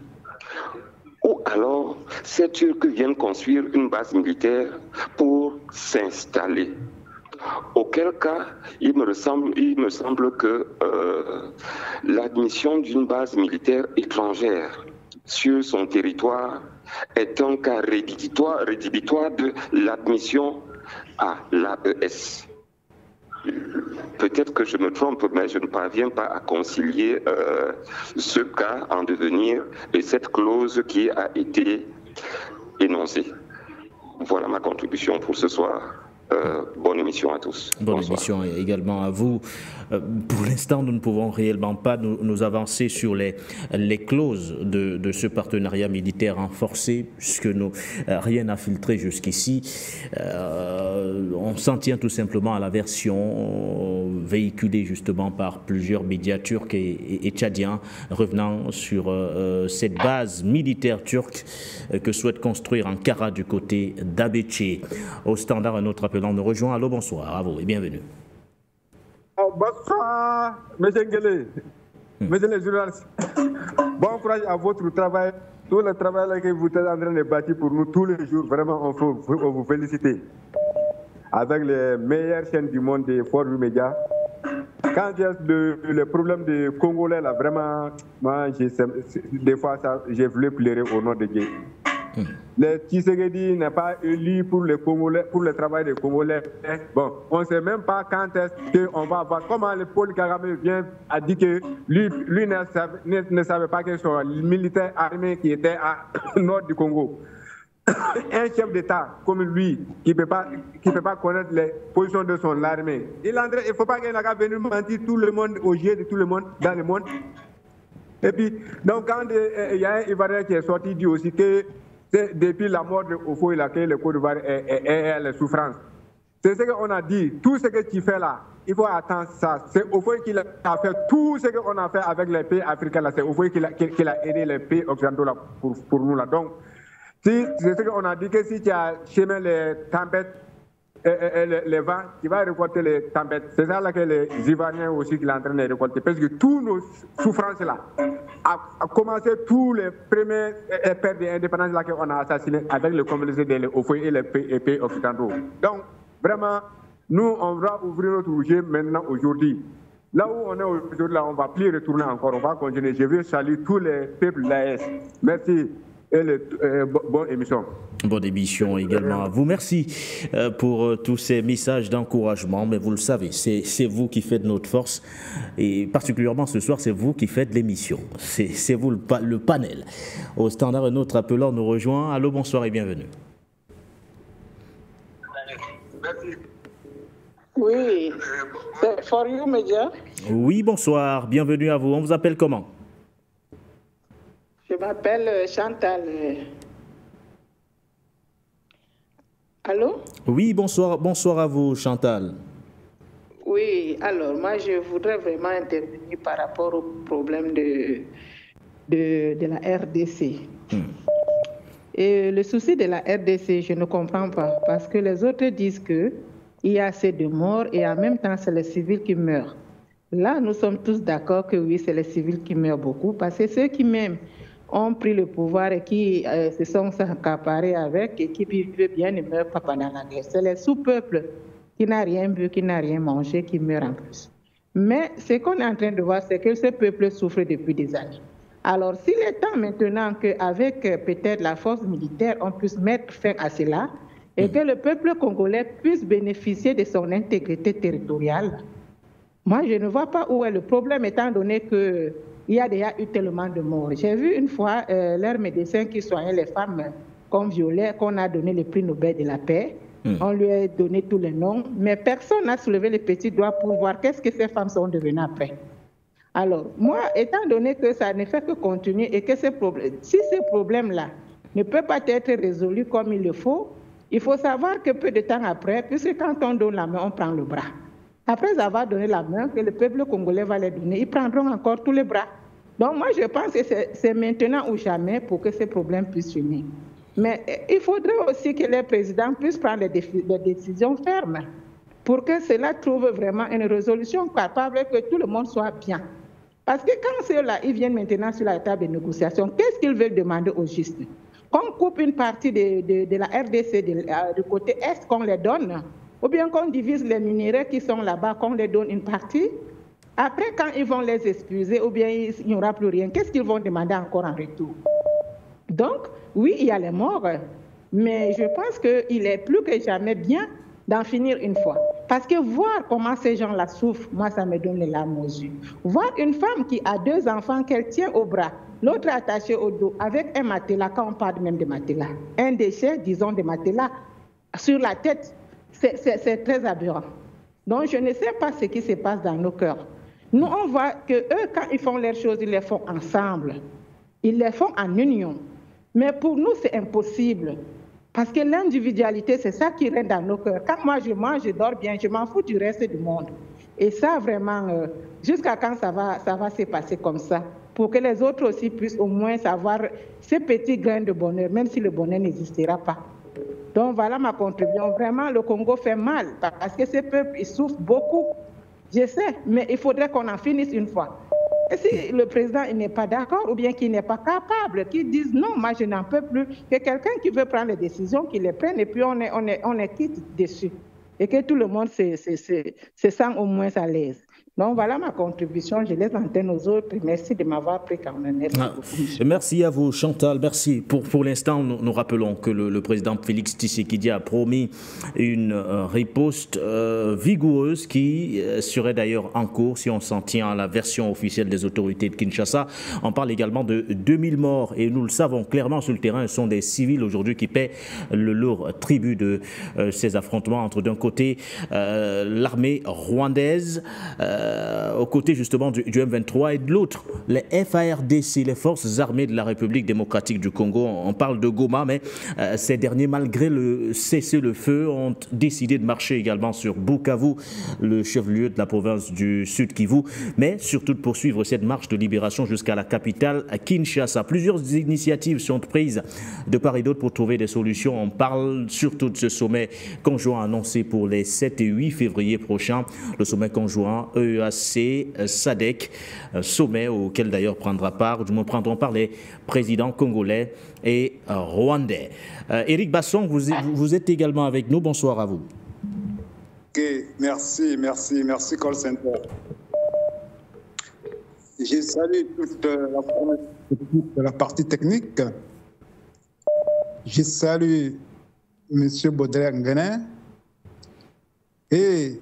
Ou alors, ces Turcs viennent construire une base militaire pour s'installer. Auquel cas, il me semble que l'admission d'une base militaire étrangère sur son territoire est un cas rédhibitoire de l'admission à l'AES. Peut-être que je me trompe, mais je ne parviens pas à concilier ce cas en devenir et cette clause qui a été énoncée. Voilà ma contribution pour ce soir. Bonne émission à tous. Bonne émission également à vous. Pour l'instant, nous ne pouvons réellement pas nous avancer sur les clauses de ce partenariat militaire renforcé, puisque rien n'a filtré jusqu'ici. On s'en tient tout simplement à la version véhiculée justement par plusieurs médias turcs et tchadiens revenant sur cette base militaire turque que souhaite construire Ankara du côté d'Abéché. Au standard, un autre appel. On nous rejoint. Allô, bonsoir à vous et bienvenue. Bonsoir, M. Nguélé, monsieur les journalistes. Bon courage à votre travail. Tout le travail que vous êtes en train de bâtir pour nous tous les jours, vraiment, on vous féliciter. Avec les meilleures chaînes du monde des For You Media. Quand il y a le problème des Congolais, là, vraiment, moi, des fois, j'ai voulu pleurer au nom de Dieu. Le Tshisekedi n'est pas élu pour les Congolais, pour le travail des Congolais. Bon, on ne sait même pas quand est-ce qu'on va voir. Comment le Paul Kagame a dit que lui ne savait pas que son militaire armé qui était au nord du Congo. Un chef d'État comme lui, qui ne peut pas connaître les positions de son armée. Il ne faut pas qu'il ait venu mentir tout le monde, aux yeux de tout le monde, dans le monde. Et puis, donc quand il y a un Ivoirien qui est sorti, dit aussi que depuis la mort de Ofo, il a créé le Côte d'Ivoire et la souffrance. C'est ce qu'on a dit. Tout ce que tu fais là, il faut attendre ça. C'est au fond qu'il a fait tout ce qu'on a fait avec les pays africains là. C'est au fond qu'il a aidé les pays occidentaux là pour nous là. Donc, c'est ce qu'on a dit que si tu as chemin les tempêtes et les vents, tu vas récolter les tempêtes. C'est ça là que les Ivoiriens aussi qui sont en train de récolter. Parce que toutes nos souffrances là, a commencé tous les premiers pères d'indépendance là qu'on a assassinés avec le communauté de l'OFOI et les pays occidentaux. Donc, vraiment, nous, on va ouvrir notre projet maintenant aujourd'hui. Là où on est aujourd'hui, on ne va plus retourner encore, on va continuer. Je veux saluer tous les peuples de l'AS. Merci et bonne émission. Bonne émission également à vous. Merci pour tous ces messages d'encouragement. Mais vous le savez, c'est vous qui faites notre force. Et particulièrement ce soir, c'est vous qui faites l'émission. C'est vous le panel. Au standard, un autre appelant nous rejoint. Allô, bonsoir et bienvenue. Oui, c'est For You Media. Oui, bonsoir, bienvenue à vous. On vous appelle comment? Je m'appelle Chantal. Allô? Oui, bonsoir à vous, Chantal. Oui, alors moi je voudrais vraiment intervenir par rapport au problème de la RDC. Et le souci de la RDC, je ne comprends pas, parce que les autres disent qu'il y a assez de morts et en même temps c'est les civils qui meurent. Là, nous sommes tous d'accord que oui, c'est les civils qui meurent beaucoup, parce que ceux qui même ont pris le pouvoir et qui se sont accaparés avec et qui vivent bien ne meurent pas pendant la guerre. C'est les sous-peuples qui n'ont rien bu, qui n'ont rien mangé, qui meurent en plus. Mais ce qu'on est en train de voir, c'est que ce peuple souffre depuis des années. Alors, s'il est temps maintenant qu'avec peut-être la force militaire, on puisse mettre fin à cela et que le peuple congolais puisse bénéficier de son intégrité territoriale, moi, je ne vois pas où est le problème, étant donné qu'il y a déjà eu tellement de morts. J'ai vu une fois leur médecin qui soignait les femmes qu'on violait, qu'on a donné le prix Nobel de la paix. On lui a donné tous les noms, mais personne n'a soulevé les petits doigts pour voir qu'est-ce que ces femmes sont devenues après. Alors, moi, étant donné que ça ne fait que continuer et que si ce problème-là ne peut pas être résolu comme il le faut savoir que peu de temps après, puisque quand on donne la main, on prend le bras. Après avoir donné la main, que le peuple congolais va les donner, ils prendront encore tous les bras. Donc moi, je pense que c'est maintenant ou jamais pour que ces problèmes puissent finir. Mais il faudrait aussi que les présidents puissent prendre des décisions fermes pour que cela trouve vraiment une résolution capable et que tout le monde soit bien. Parce que quand ceux-là, ils viennent maintenant sur la table de négociation, qu'est-ce qu'ils veulent demander aux justes? Qu'on coupe une partie de la RDC du côté Est, qu'on les donne, ou bien qu'on divise les minéraux qui sont là-bas, qu'on les donne une partie. Après, quand ils vont les excuser, ou bien il n'y aura plus rien, qu'est-ce qu'ils vont demander encore en retour? Donc, oui, il y a les morts, mais je pense qu'il est plus que jamais bien d'en finir une fois. Parce que voir comment ces gens-là souffrent, moi, ça me donne les larmes aux yeux. Voir une femme qui a 2 enfants qu'elle tient au bras, l'autre attaché au dos, avec un matelas, quand on parle même de matelas, un déchet, disons, de matelas, sur la tête, c'est très aberrant. Donc, je ne sais pas ce qui se passe dans nos cœurs. Nous, on voit qu'eux, quand ils font leurs choses, ils les font ensemble. Ils les font en union. Mais pour nous, c'est impossible. Parce que l'individualité, c'est ça qui règne dans nos cœurs. Quand moi, je mange, je dors bien, je m'en fous du reste du monde. Et ça, vraiment, jusqu'à quand ça va se passer comme ça? Pour que les autres aussi puissent au moins savoir ces petits grains de bonheur, même si le bonheur n'existera pas. Donc, voilà ma contribution. Vraiment, le Congo fait mal parce que ces peuples, ils souffrent beaucoup. Je sais, mais il faudrait qu'on en finisse une fois. Et si le président n'est pas d'accord ou bien qu'il n'est pas capable, qu'il dise non, moi je n'en peux plus, que quelqu'un qui veut prendre les décisions, qu'il les prenne et puis on est quitte dessus. Et que tout le monde se sent au moins à l'aise. Donc voilà ma contribution, je laisse l'antenne aux autres. Merci de m'avoir pris quand même. Merci à vous Chantal, merci. Pour l'instant, nous rappelons que le président Félix Tshisekedi a promis une riposte vigoureuse qui serait d'ailleurs en cours si on s'en tient à la version officielle des autorités de Kinshasa. On parle également de 2000 morts et nous le savons clairement sur le terrain, ce sont des civils aujourd'hui qui paient le lourd tribut de ces affrontements entre d'un côté l'armée rwandaise, aux côtés justement du M23 et de l'autre, les FARDC, les forces armées de la République démocratique du Congo. On parle de Goma, mais ces derniers, malgré le cessez-le-feu, ont décidé de marcher également sur Bukavu, le chef-lieu de la province du Sud Kivu, mais surtout de poursuivre cette marche de libération jusqu'à la capitale, à Kinshasa. Plusieurs initiatives sont prises de part et d'autre pour trouver des solutions. On parle surtout de ce sommet conjoint annoncé pour les 7 et 8 février prochains, le sommet conjoint EAC-SADC, sommet auquel d'ailleurs prendront part les présidents congolais et rwandais. Éric Basson, vous êtes également avec nous. Bonsoir à vous. Ok, merci, call center. Je salue toute la partie technique. Je salue M. Baudelaire Nguenin et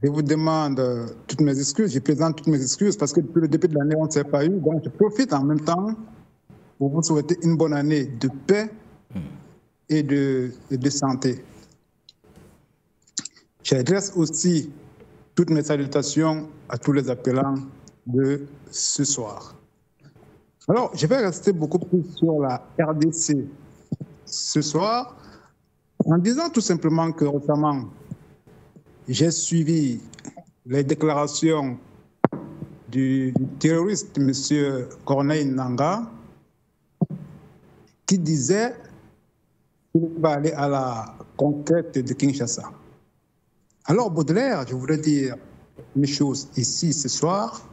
je vous demande toutes mes excuses. Je présente toutes mes excuses parce que depuis le début de l'année, on ne s'est pas eu. Donc, je profite en même temps pour vous souhaiter une bonne année de paix et de santé. J'adresse aussi toutes mes salutations à tous les appelants de ce soir. Alors, je vais rester beaucoup plus sur la RDC ce soir en disant tout simplement que récemment, j'ai suivi les déclarations du terroriste M. Corneille Nangaa qui disait qu'il va aller à la conquête de Kinshasa. Alors, Baudelaire, je voudrais dire une chose ici ce soir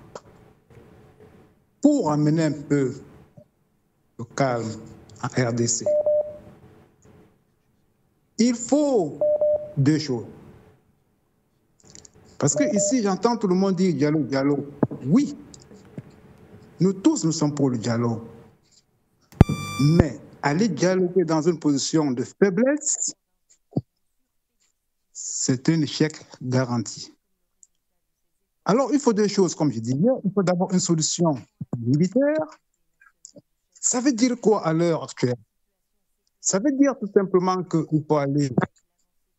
pour amener un peu le calme en RDC. Il faut deux choses. Parce que ici, j'entends tout le monde dire dialogue, dialogue. Oui, nous tous, nous sommes pour le dialogue. Mais aller dialoguer dans une position de faiblesse, c'est un échec garanti. Alors, il faut deux choses, comme je disais. Il faut d'abord une solution militaire. Ça veut dire quoi à l'heure actuelle? Ça veut dire tout simplement qu'il faut aller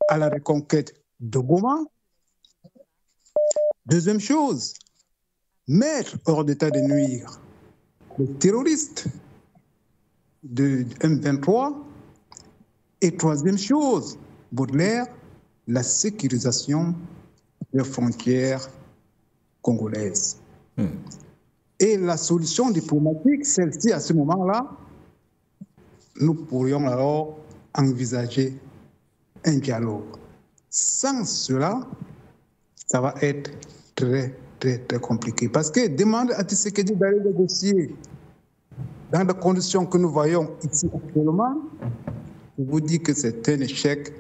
à la reconquête de Goma. Deuxième chose, mettre hors d'état de nuire les terroristes de M23. Et troisième chose, Baudelaire, la sécurisation des frontières congolaises. Et la solution diplomatique, celle-ci, à ce moment-là, nous pourrions alors envisager un dialogue. Sans cela, ça va être très, très, très compliqué. Parce que demander à Tshisekedi d'aller négocier dans les conditions que nous voyons ici actuellement, je vous dis que c'est un échec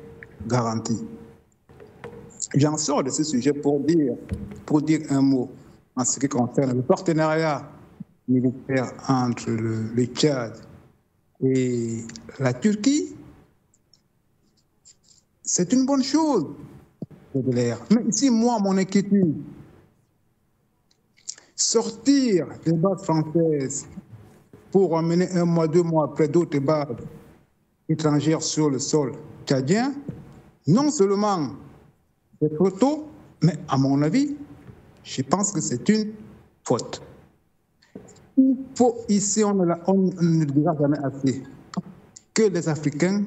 garanti. J'en sors de ce sujet pour dire un mot en ce qui concerne le partenariat militaire entre le Tchad et la Turquie. C'est une bonne chose, Baudelaire. Mais ici, moi, mon inquiétude, sortir des bases françaises pour emmener 1 mois, 2 mois après d'autres bases étrangères sur le sol tchadien, non seulement c'est trop tôt, mais à mon avis, je pense que c'est une faute. Il faut ici, on ne le dira jamais assez, que les Africains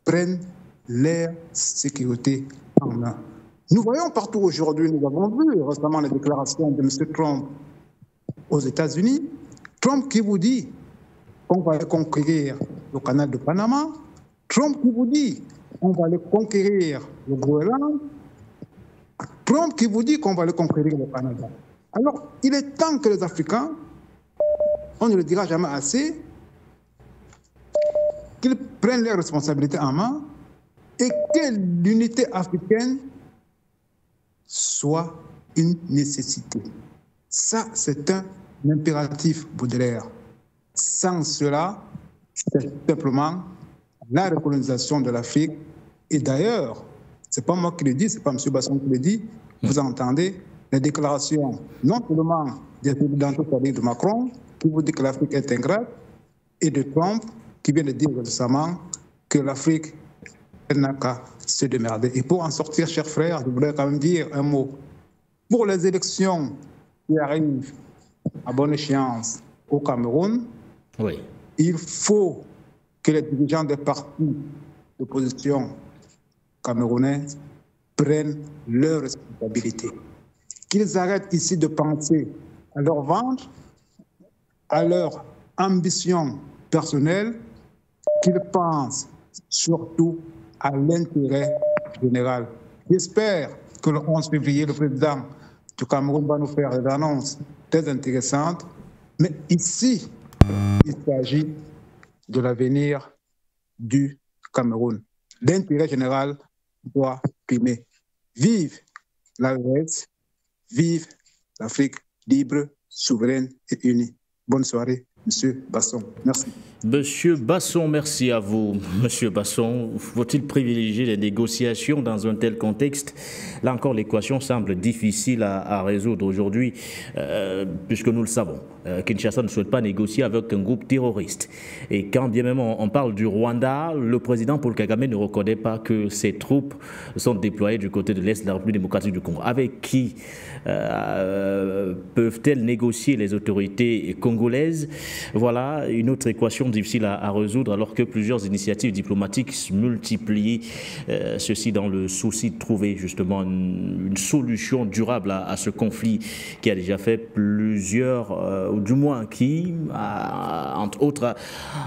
prennent leur sécurité en main. Nous voyons partout aujourd'hui, nous avons vu récemment les déclarations de M. Trump aux États-Unis. Trump qui vous dit qu'on va aller conquérir le canal de Panama. Trump qui vous dit qu'on va aller conquérir le Groenland. Trump qui vous dit qu'on va aller conquérir le Canada. Alors, il est temps que les Africains, on ne le dira jamais assez, qu'ils prennent leurs responsabilités en main et que l'unité africaine soit une nécessité. Ça, c'est un impératif, Baudelaire. Sans cela, c'est simplement la recolonisation de l'Afrique. Et d'ailleurs, ce n'est pas moi qui le dis, ce n'est pas M. Basson qui le dit. Vous entendez les déclarations, non seulement des présidents de Macron, qui vous dit que l'Afrique est ingrate, et de Trump, qui vient de dire récemment que l'Afrique n'a qu'à se démerder. Et pour en sortir, chers frères, je voudrais quand même dire un mot. pour les élections qui arrivent à bonne échéance au Cameroun, oui, il faut que les dirigeants des partis d'opposition camerounais prennent leurs responsabilités. Qu'ils arrêtent ici de penser à leur ventre, à leur ambition personnelle, qu'ils pensent surtout à l'intérêt général. J'espère que le 11 février, le président du Cameroun va nous faire des annonces très intéressantes, mais ici, il s'agit de l'avenir du Cameroun. L'intérêt général doit primer. Vive l'AES, vive l'Afrique libre, souveraine et unie. Bonne soirée, Monsieur Basson. Merci. Monsieur Basson, merci à vous. Monsieur Basson, faut-il privilégier les négociations dans un tel contexte? Là encore, l'équation semble difficile à résoudre aujourd'hui, puisque nous le savons. Kinshasa ne souhaite pas négocier avec un groupe terroriste. Et quand bien même on parle du Rwanda, le président Paul Kagame ne reconnaît pas que ses troupes sont déployées du côté de l'Est de la République démocratique du Congo. Avec qui peuvent-elles négocier les autorités congolaises? Voilà une autre équation difficile à résoudre, alors que plusieurs initiatives diplomatiques se multiplient, ceci dans le souci de trouver justement une solution durable à ce conflit qui a déjà fait plusieurs, ou du moins qui, entre autres,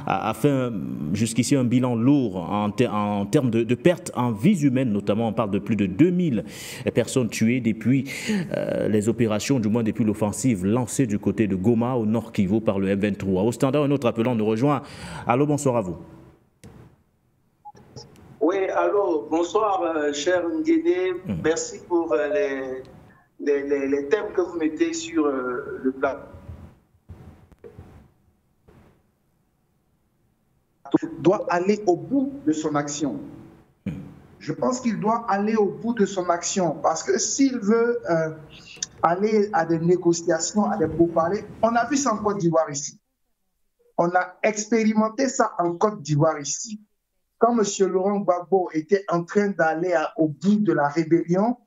a fait jusqu'ici un bilan lourd en termes de pertes en vies humaines, notamment on parle de plus de 2000 personnes tuées depuis les opérations, du moins depuis l'offensive lancée du côté de Goma au nord Kivu par le M23. Au standard, un autre appelant nous rejoint. Allô, bonsoir à vous. Oui, allô, bonsoir, cher Nguéné. Merci pour les thèmes que vous mettez sur le plat. Doit aller au bout de son action. Je pense qu'il doit aller au bout de son action parce que s'il veut aller à des négociations, à des pourparlers, on a vu ça en Côte d'Ivoire ici. On a expérimenté ça en Côte d'Ivoire ici. Quand M. Laurent Gbagbo était en train d'aller au bout de la rébellion,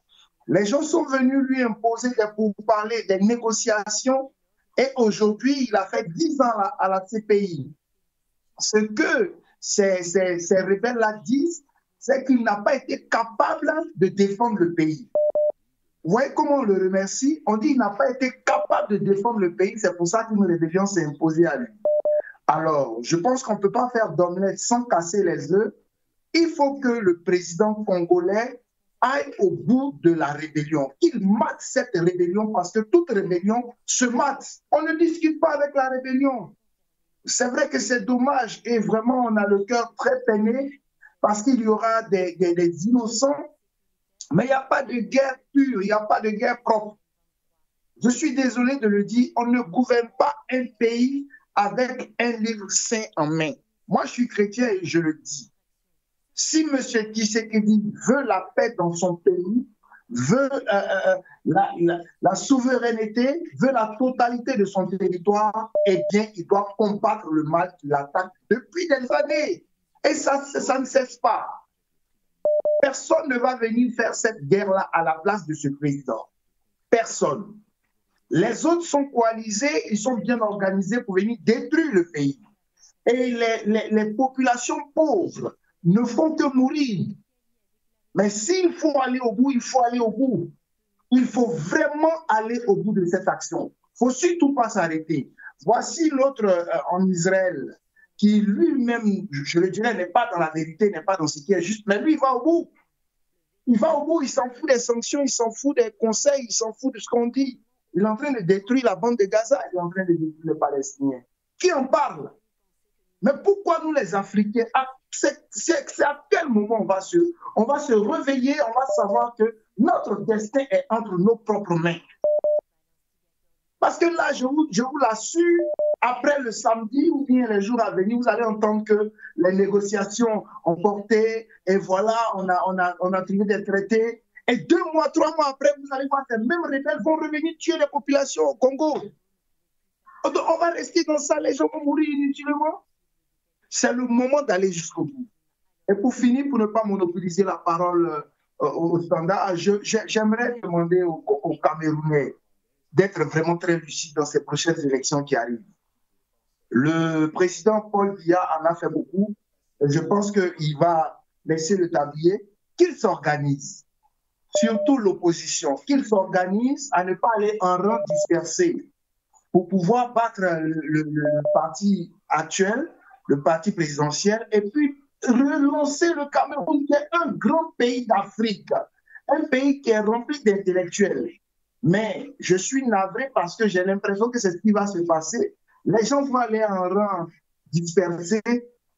les gens sont venus lui imposer des pourparlers, des négociations, et aujourd'hui, il a fait 10 ans à la CPI. Ce que ces rebelles-là disent, c'est qu'il n'a pas été capable de défendre le pays. Vous voyez comment on le remercie? On dit qu'il n'a pas été capable de défendre le pays, c'est pour ça qu'une rébellion s'est imposée à lui. Alors, je pense qu'on ne peut pas faire d'omelette sans casser les œufs. Il faut que le président congolais aille au bout de la rébellion, qu'il mate cette rébellion, parce que toute rébellion se mate. On ne discute pas avec la rébellion. C'est vrai que c'est dommage et vraiment on a le cœur très peiné parce qu'il y aura des innocents, mais il n'y a pas de guerre pure, il n'y a pas de guerre propre. Je suis désolé de le dire, on ne gouverne pas un pays avec un livre saint en main. Moi, je suis chrétien et je le dis. Si M. Tshisekedi veut la paix dans son pays, veut la souveraineté, veut la totalité de son territoire, eh bien, il doit combattre le mal qui l'attaque depuis des années. Et ça ne cesse pas. Personne ne va venir faire cette guerre-là à la place de ce président. Personne. Les autres sont coalisés, ils sont bien organisés pour venir détruire le pays. Et les populations pauvres ne font que mourir. Mais s'il faut aller au bout, il faut aller au bout. Il faut vraiment aller au bout de cette action. Il ne faut surtout pas s'arrêter. Voici l'autre en Israël, qui lui-même, je le dirais, n'est pas dans la vérité, n'est pas dans ce qui est juste, mais lui, il va au bout. Il va au bout, il s'en fout des sanctions, il s'en fout des conseils, il s'en fout de ce qu'on dit. Il est en train de détruire la bande de Gaza, il est en train de détruire les Palestiniens. Qui en parle? Mais pourquoi nous, les Africains, c'est à quel moment on va se réveiller, on va savoir que notre destin est entre nos propres mains? Parce que là, je vous l'assure, après le samedi ou bien les jours à venir, vous allez entendre que les négociations ont porté et voilà, on a trouvé des traités. Et 2 mois, 3 mois après, vous allez voir que ces mêmes rebelles vont revenir tuer les populations au Congo. On va rester dans ça, les gens vont mourir inutilement. C'est le moment d'aller jusqu'au bout. Et pour finir, pour ne pas monopoliser la parole au standard, j'aimerais demander aux Camerounais d'être vraiment très lucides dans ces prochaines élections qui arrivent. Le président Paul Biya en a fait beaucoup. Je pense qu'il va laisser le tablier, qu'il s'organise, surtout l'opposition, qu'il s'organise à ne pas aller en rang dispersé pour pouvoir battre le parti actuel, le parti présidentiel, et puis relancer le Cameroun, qui est un grand pays d'Afrique, un pays qui est rempli d'intellectuels. Mais je suis navré parce que j'ai l'impression que c'est ce qui va se passer. Les gens vont aller en rang dispersé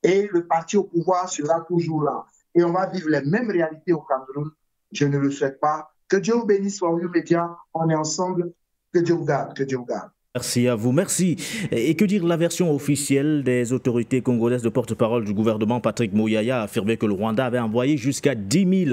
et le parti au pouvoir sera toujours là. Et on va vivre les mêmes réalités au Cameroun. Je ne le souhaite pas. Que Dieu vous bénisse, Soyons Média. On est ensemble. Que Dieu vous garde. Que Dieu vous garde. Merci à vous, merci. Et que dire, la version officielle des autorités congolaises? De porte-parole du gouvernement, Patrick Mouyaya, a affirmé que le Rwanda avait envoyé jusqu'à 10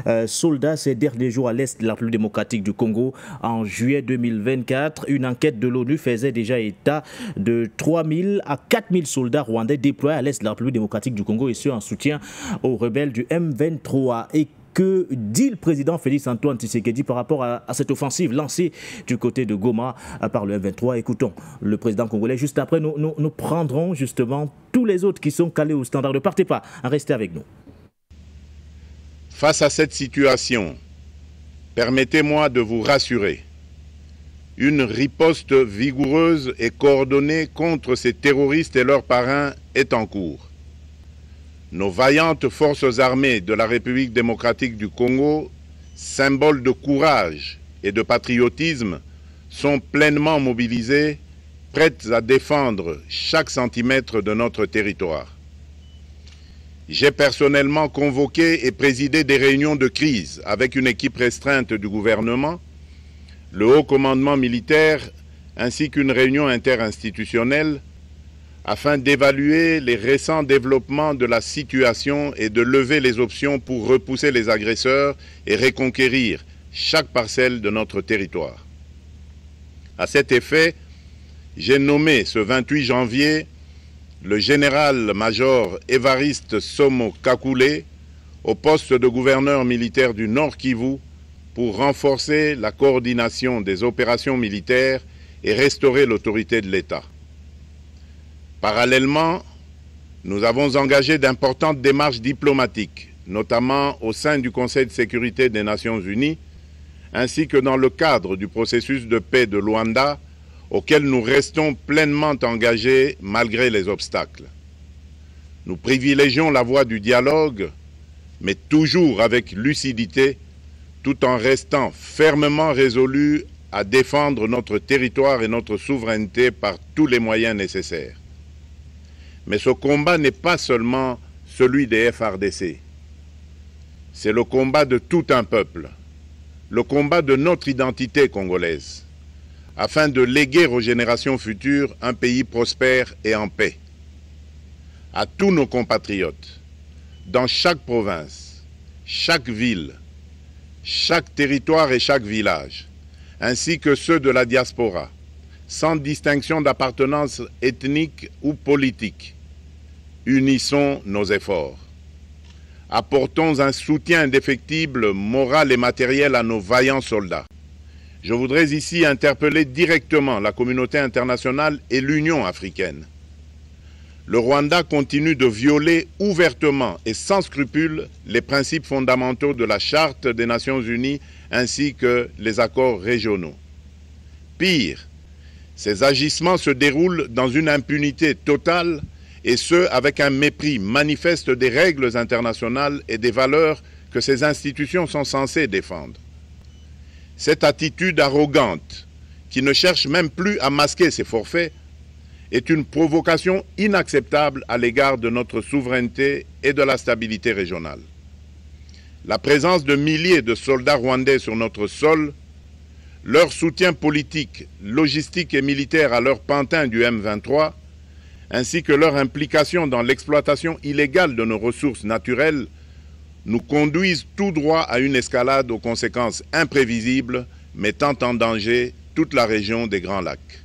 000 soldats ces derniers jours à l'est de la République démocratique du Congo. En juillet 2024, une enquête de l'ONU faisait déjà état de 3 000 à 4 000 soldats rwandais déployés à l'est de la République démocratique du Congo, et ce en soutien aux rebelles du M23. Et que dit le président Félix Antoine Tshisekedi par rapport à cette offensive lancée du côté de Goma par le M23? Écoutons le président congolais. Juste après, nous prendrons justement tous les autres qui sont calés au standard. Ne partez pas, restez avec nous. Face à cette situation, permettez-moi de vous rassurer. Une riposte vigoureuse et coordonnée contre ces terroristes et leurs parrains est en cours. Nos vaillantes forces armées de la République démocratique du Congo, symboles de courage et de patriotisme, sont pleinement mobilisées, prêtes à défendre chaque centimètre de notre territoire. J'ai personnellement convoqué et présidé des réunions de crise avec une équipe restreinte du gouvernement, le haut commandement militaire ainsi qu'une réunion interinstitutionnelle afin d'évaluer les récents développements de la situation et de lever les options pour repousser les agresseurs et reconquérir chaque parcelle de notre territoire. À cet effet, j'ai nommé ce 28 janvier le général-major Évariste Somo Kakule au poste de gouverneur militaire du Nord Kivu pour renforcer la coordination des opérations militaires et restaurer l'autorité de l'État. Parallèlement, nous avons engagé d'importantes démarches diplomatiques, notamment au sein du Conseil de sécurité des Nations Unies, ainsi que dans le cadre du processus de paix de Luanda, auquel nous restons pleinement engagés malgré les obstacles. Nous privilégions la voie du dialogue, mais toujours avec lucidité, tout en restant fermement résolus à défendre notre territoire et notre souveraineté par tous les moyens nécessaires. Mais ce combat n'est pas seulement celui des FARDC. C'est le combat de tout un peuple, le combat de notre identité congolaise, afin de léguer aux générations futures un pays prospère et en paix. À tous nos compatriotes, dans chaque province, chaque ville, chaque territoire et chaque village, ainsi que ceux de la diaspora, sans distinction d'appartenance ethnique ou politique. Unissons nos efforts. Apportons un soutien indéfectible, moral et matériel à nos vaillants soldats. Je voudrais ici interpeller directement la communauté internationale et l'Union africaine. Le Rwanda continue de violer ouvertement et sans scrupule les principes fondamentaux de la Charte des Nations Unies ainsi que les accords régionaux. Pire, ces agissements se déroulent dans une impunité totale et ce, avec un mépris manifeste des règles internationales et des valeurs que ces institutions sont censées défendre. Cette attitude arrogante, qui ne cherche même plus à masquer ses forfaits, est une provocation inacceptable à l'égard de notre souveraineté et de la stabilité régionale. La présence de milliers de soldats rwandais sur notre sol, leur soutien politique, logistique et militaire à leur pantin du M23, ainsi que leur implication dans l'exploitation illégale de nos ressources naturelles, nous conduisent tout droit à une escalade aux conséquences imprévisibles, mettant en danger toute la région des Grands Lacs.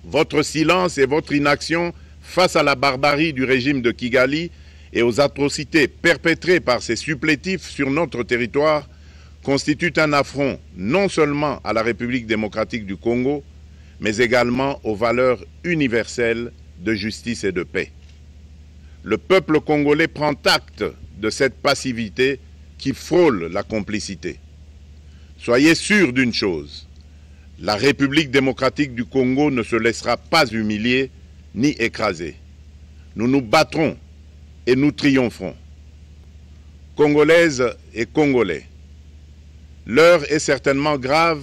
Votre silence et votre inaction face à la barbarie du régime de Kigali et aux atrocités perpétrées par ces supplétifs sur notre territoire constituent un affront non seulement à la République démocratique du Congo, mais également aux valeurs universelles de justice et de paix. Le peuple congolais prend acte de cette passivité qui frôle la complicité. Soyez sûrs d'une chose, la République démocratique du Congo ne se laissera pas humilier ni écraser. Nous nous battrons et nous triompherons. Congolaises et Congolais, l'heure est certainement grave,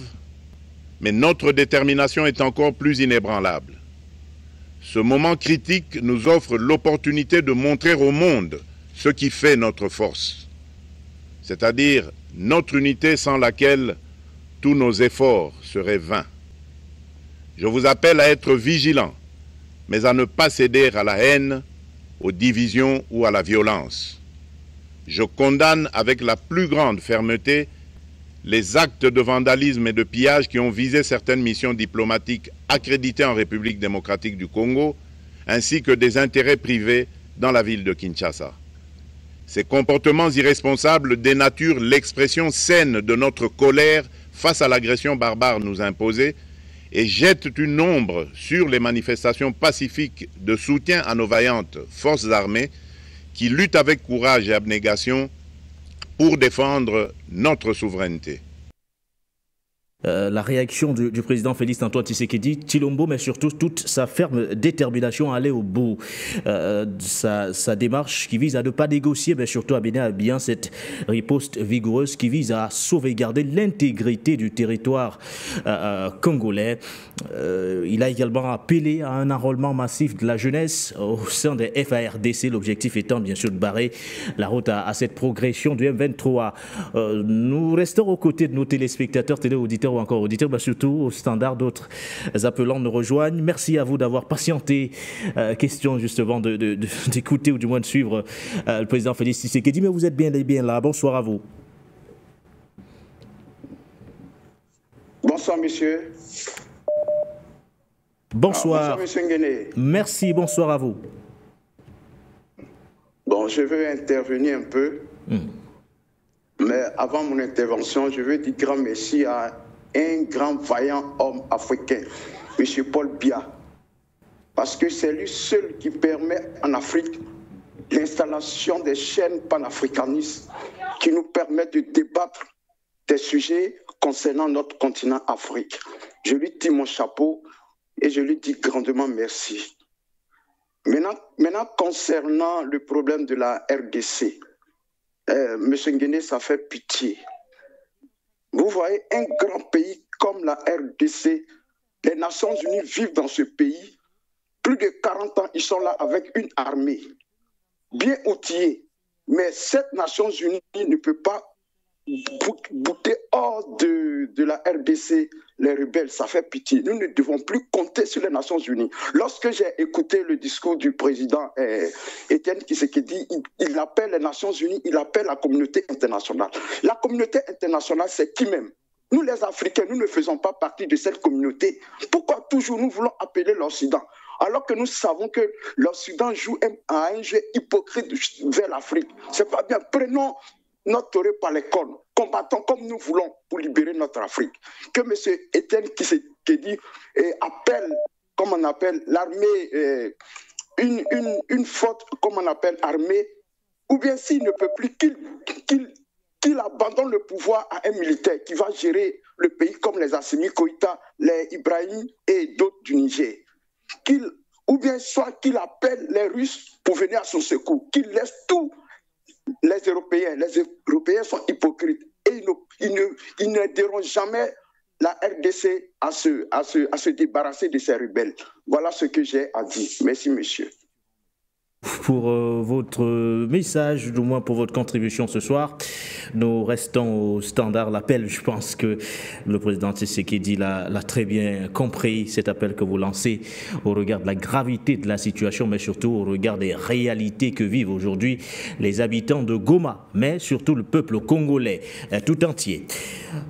mais notre détermination est encore plus inébranlable. Ce moment critique nous offre l'opportunité de montrer au monde ce qui fait notre force, c'est-à-dire notre unité sans laquelle tous nos efforts seraient vains. Je vous appelle à être vigilants, mais à ne pas céder à la haine, aux divisions ou à la violence. Je condamne avec la plus grande fermeté les actes de vandalisme et de pillage qui ont visé certaines missions diplomatiques accréditées en République démocratique du Congo, ainsi que des intérêts privés dans la ville de Kinshasa. Ces comportements irresponsables dénaturent l'expression saine de notre colère face à l'agression barbare nous imposée et jettent une ombre sur les manifestations pacifiques de soutien à nos vaillantes forces armées qui luttent avec courage et abnégation pour défendre notre souveraineté. La réaction du président Félix Antoine Tshisekedi, Tshilombo, mais surtout toute sa ferme détermination à aller au bout. Sa démarche qui vise à ne pas négocier, mais surtout à mener à bien cette riposte vigoureuse qui vise à sauvegarder l'intégrité du territoire congolais. Il a également appelé à un enrôlement massif de la jeunesse au sein des FARDC, l'objectif étant bien sûr de barrer la route à cette progression du M23. Nous restons aux côtés de nos téléspectateurs, téléauditeurs ou encore auditeurs, mais surtout au standard, d'autres appelants nous rejoignent. Merci à vous d'avoir patienté. Question justement d'écouter ou du moins de suivre le président Félix Tshisekedi, mais vous êtes bien là. Bonsoir à vous. Bonsoir monsieur. Bonsoir. Bonsoir monsieur Nguéné. Merci, bonsoir à vous. Bon, je veux intervenir un peu. Mais avant mon intervention, je veux dire grand merci à un grand vaillant homme africain, M. Paul Biya. Parce que c'est lui seul qui permet en Afrique l'installation des chaînes panafricanistes qui nous permettent de débattre des sujets concernant notre continent Afrique. Je lui tire mon chapeau et je lui dis grandement merci. Maintenant concernant le problème de la RDC, Monsieur Nguéné, ça fait pitié. Vous voyez, un grand pays comme la RDC, les Nations Unies vivent dans ce pays. Plus de 40 ans, ils sont là avec une armée bien outillée. Mais cette Nations Unies ne peut pas bouter hors de la RDC les rebelles. Ça fait pitié. Nous ne devons plus compter sur les Nations Unies. Lorsque j'ai écouté le discours du président Etienne Tshisekedi, il appelle les Nations Unies, il appelle la communauté internationale. La communauté internationale, c'est qui même? Nous les Africains, nous ne faisons pas partie de cette communauté. Pourquoi toujours nous voulons appeler l'Occident? Alors que nous savons que l'Occident joue un jeu hypocrite vers l'Afrique. C'est pas bien. Prenons notre taureau par les cornes. Combattons comme nous voulons pour libérer notre Afrique. Que M. Etienne Tshisekedi appelle, comme on appelle, l'armée, une faute, comme on appelle, armée, ou bien s'il ne peut plus, qu'il abandonne le pouvoir à un militaire qui va gérer le pays comme les Assimi Goïta, les Ibrahim et d'autres du Niger. Ou bien soit qu'il appelle les Russes pour venir à son secours, qu'il laisse tous les Européens. Les Européens sont hypocrites et ils n'aideront jamais la RDC à se débarrasser de ces rebelles. Voilà ce que j'ai à dire. Merci, monsieur. Pour votre message, du moins pour votre contribution ce soir. Nous restons au standard. L'appel, je pense que le président Tshisekedi l'a très bien compris, cet appel que vous lancez au regard de la gravité de la situation, mais surtout au regard des réalités que vivent aujourd'hui les habitants de Goma, mais surtout le peuple congolais tout entier.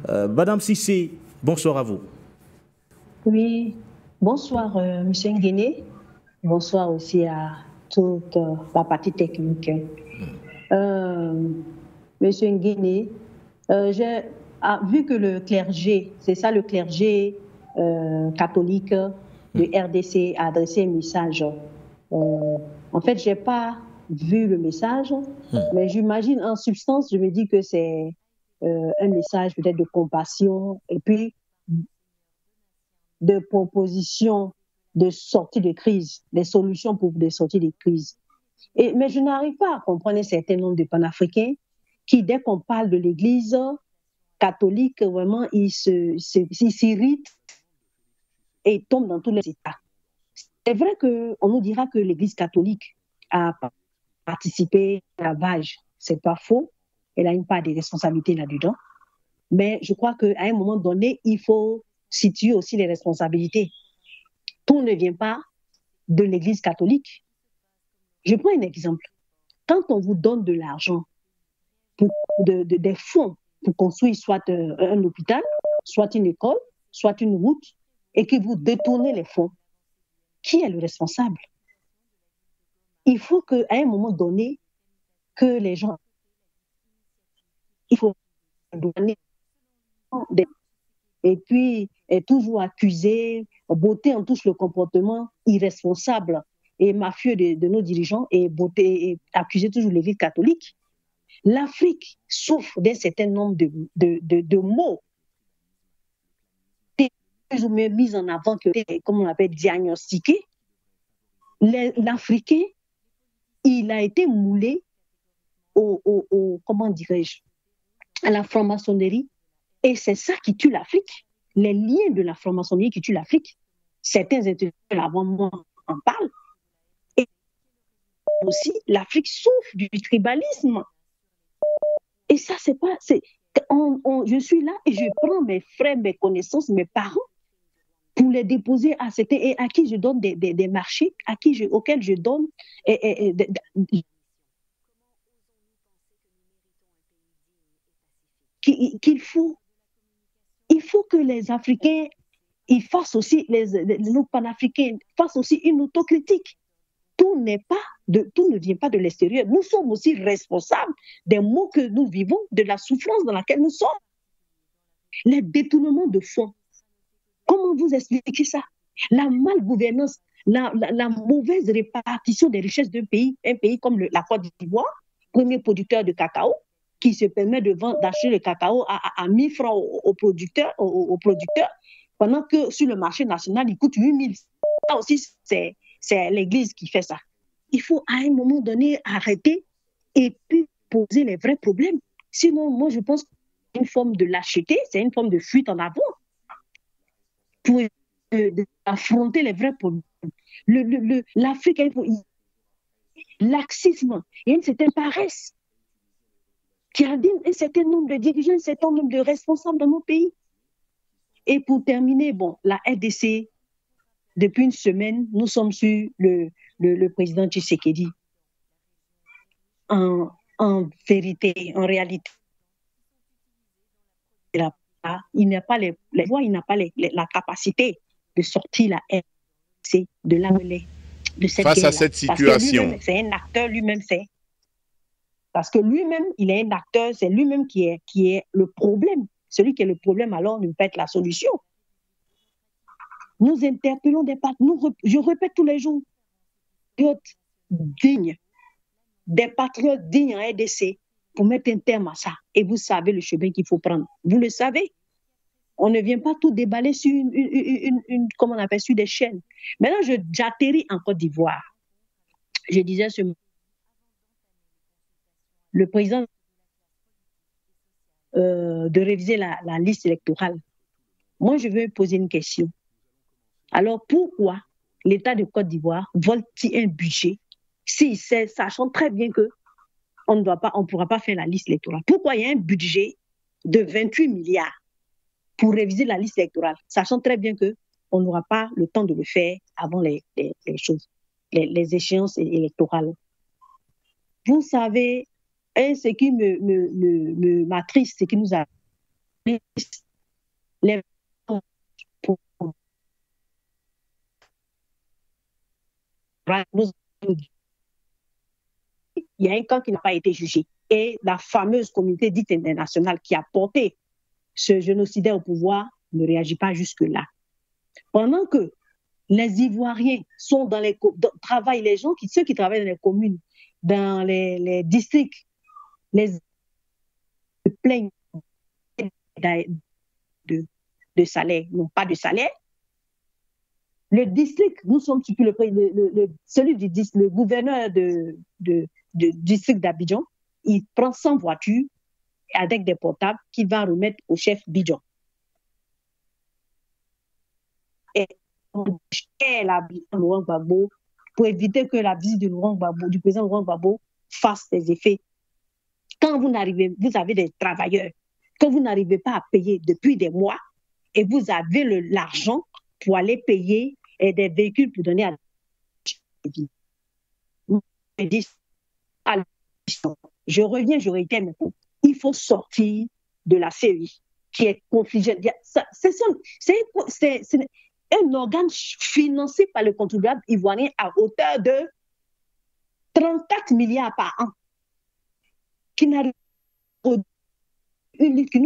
Madame Cissé, bonsoir à vous. Oui, bonsoir Monsieur Nguéné. Bonsoir aussi à toute la partie technique. Monsieur Nguéné, j'ai vu que le clergé, c'est ça le clergé catholique de RDC a adressé un message. En fait, je n'ai pas vu le message, mais j'imagine en substance, je me dis que c'est un message peut-être de compassion et puis de proposition de sortie de crise, des solutions pour des sorties de crise. Mais je n'arrive pas à comprendre un certain nombre de panafricains qui, dès qu'on parle de l'Église catholique, vraiment, ils s'irritent et tombent dans tous les états. C'est vrai qu'on nous dira que l'Église catholique a participé à la lavage. C'est pas faux. Elle a une part de responsabilité là-dedans. Mais je crois qu'à un moment donné, il faut situer aussi les responsabilités. Tout ne vient pas de l'Église catholique. Je prends un exemple. Quand on vous donne de l'argent, des fonds pour construire soit un hôpital, soit une école, soit une route, et que vous détournez les fonds, qui est le responsable? Il faut qu'à un moment donné, que les gens... Il faut donner et puis est toujours accusé, beauté en touche le comportement irresponsable et mafieux de nos dirigeants et accuser toujours l'Église catholique. L'Afrique souffre d'un certain nombre de maux plus ou moins mis en avant, comme on appelle diagnostiqués. L'Africain, il a été moulé comment dirais-je, à la franc-maçonnerie, et c'est ça qui tue l'Afrique. Les liens de la franc-maçonnerie qui tuent l'Afrique. Certains intellectuels avant moi en parlent. Et aussi, l'Afrique souffre du tribalisme. Et ça, c'est pas... je suis là et je prends mes frères, mes connaissances, mes parents pour les déposer à certains et à qui je donne des marchés, auxquels je donne il faut que les Africains ils fassent aussi, nos panafricains fassent aussi une autocritique. Tout ne vient pas de l'extérieur. Nous sommes aussi responsables des maux que nous vivons, de la souffrance dans laquelle nous sommes. Les détournements de fonds. Comment vous expliquez ça? La malgouvernance, la mauvaise répartition des richesses d'un pays, un pays comme la Côte d'Ivoire, premier producteur de cacao, qui se permet d'acheter le cacao à 1000 francs aux producteurs, pendant que sur le marché national, il coûte 8000. Ça aussi, c'est l'Église qui fait ça. Il faut à un moment donné arrêter et puis poser les vrais problèmes. Sinon, moi, je pense que c'est une forme de lâcheté, c'est une forme de fuite en avant pour affronter les vrais problèmes. L'Afrique, laxisme, il y a une certaine paresse qui a un certain nombre de dirigeants, un certain nombre de responsables dans nos pays. Et pour terminer, la RDC, depuis une semaine, nous sommes sur le président Tshisekedi. En vérité, en réalité, il n'a pas les voix, il n'a pas la capacité de sortir la RDC de là où elle est. Face à cette situation. C'est un acteur lui-même, parce que lui-même, il est un acteur, c'est lui-même qui est le problème. Celui qui est le problème, alors, ne peut pas être la solution. Nous interpellons des patriotes, je répète tous les jours, des patriotes dignes en RDC pour mettre un terme à ça. Et vous savez le chemin qu'il faut prendre. Vous le savez. On ne vient pas tout déballer sur comment on appelle, sur des chaînes. Maintenant, j'atterris en Côte d'Ivoire. Je disais le président de réviser la liste électorale. Moi, je veux poser une question. Alors, pourquoi l'État de Côte d'Ivoire vole-t-il un budget sachant très bien qu'on ne pourra pas faire la liste électorale? Pourquoi il y a un budget de 28 milliards pour réviser la liste électorale, sachant très bien qu'on n'aura pas le temps de le faire avant les les échéances électorales? Vous savez, ce qui m'attriste, c'est que nous avons les il y a un camp qui n'a pas été jugé. Et la fameuse communauté dite internationale qui a porté ce génocidaire au pouvoir ne réagit pas jusque-là. Pendant que les Ivoiriens sont dans les travaillent, ceux qui travaillent dans les communes, dans les districts, les plaignent de salaire, non pas de salaire. Le district, nous sommes sur le gouverneur du district d'Abidjan, il prend 100 voitures avec des portables qu'il va remettre au chef Bidjan. Et Laurent Gbagbo pour éviter que la visite du président Laurent Gbagbo fasse des effets. Quand vous avez des travailleurs que vous n'arrivez pas à payer depuis des mois et vous avez l'argent pour aller payer des véhicules pour donner à je reviens, je réitère maintenant. Il faut sortir de la série qui est confligée. C'est un organe financé par le contribuable ivoirien à hauteur de 34 milliards par an qui nous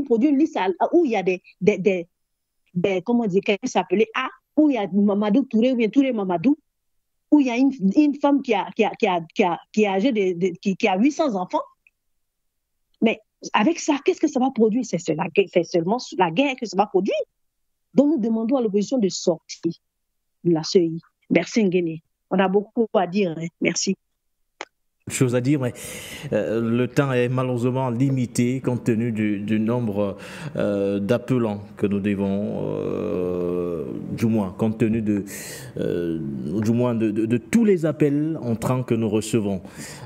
produit une liste où il y a des comment dire, quelqu'un s'appelait A, où il y a Mamadou Touré, ou bien Touré Mamadou, où il y a une femme qui est âgée qui a 800 enfants. Mais avec ça, qu'est-ce que ça va produire? C'est seulement la guerre que ça va produire. Donc nous demandons à l'opposition de sortir de la CEI. Merci Nguéné. On a beaucoup à dire. Hein. Merci. Chose à dire, mais le temps est malheureusement limité compte tenu du nombre d'appelants que nous devons, du moins compte tenu de tous les appels entrants que nous recevons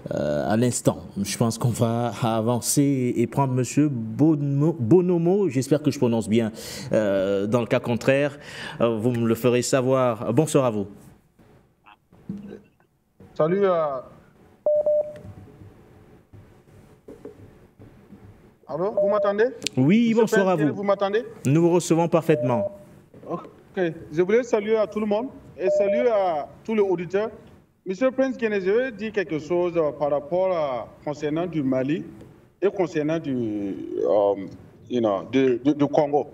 à l'instant. Je pense qu'on va avancer et prendre M. Bonomo, j'espère que je prononce bien. Dans le cas contraire, vous me le ferez savoir. Bonsoir à vous. Salut Allô, vous m'entendez? Oui, bonsoir à vous. Vous m'entendez? Nous vous recevons parfaitement. Ok, je voulais saluer à tout le monde et saluer à tous les auditeurs. Monsieur Prince Nguéné, je vais dire quelque chose par rapport concernant du Mali et concernant du Congo.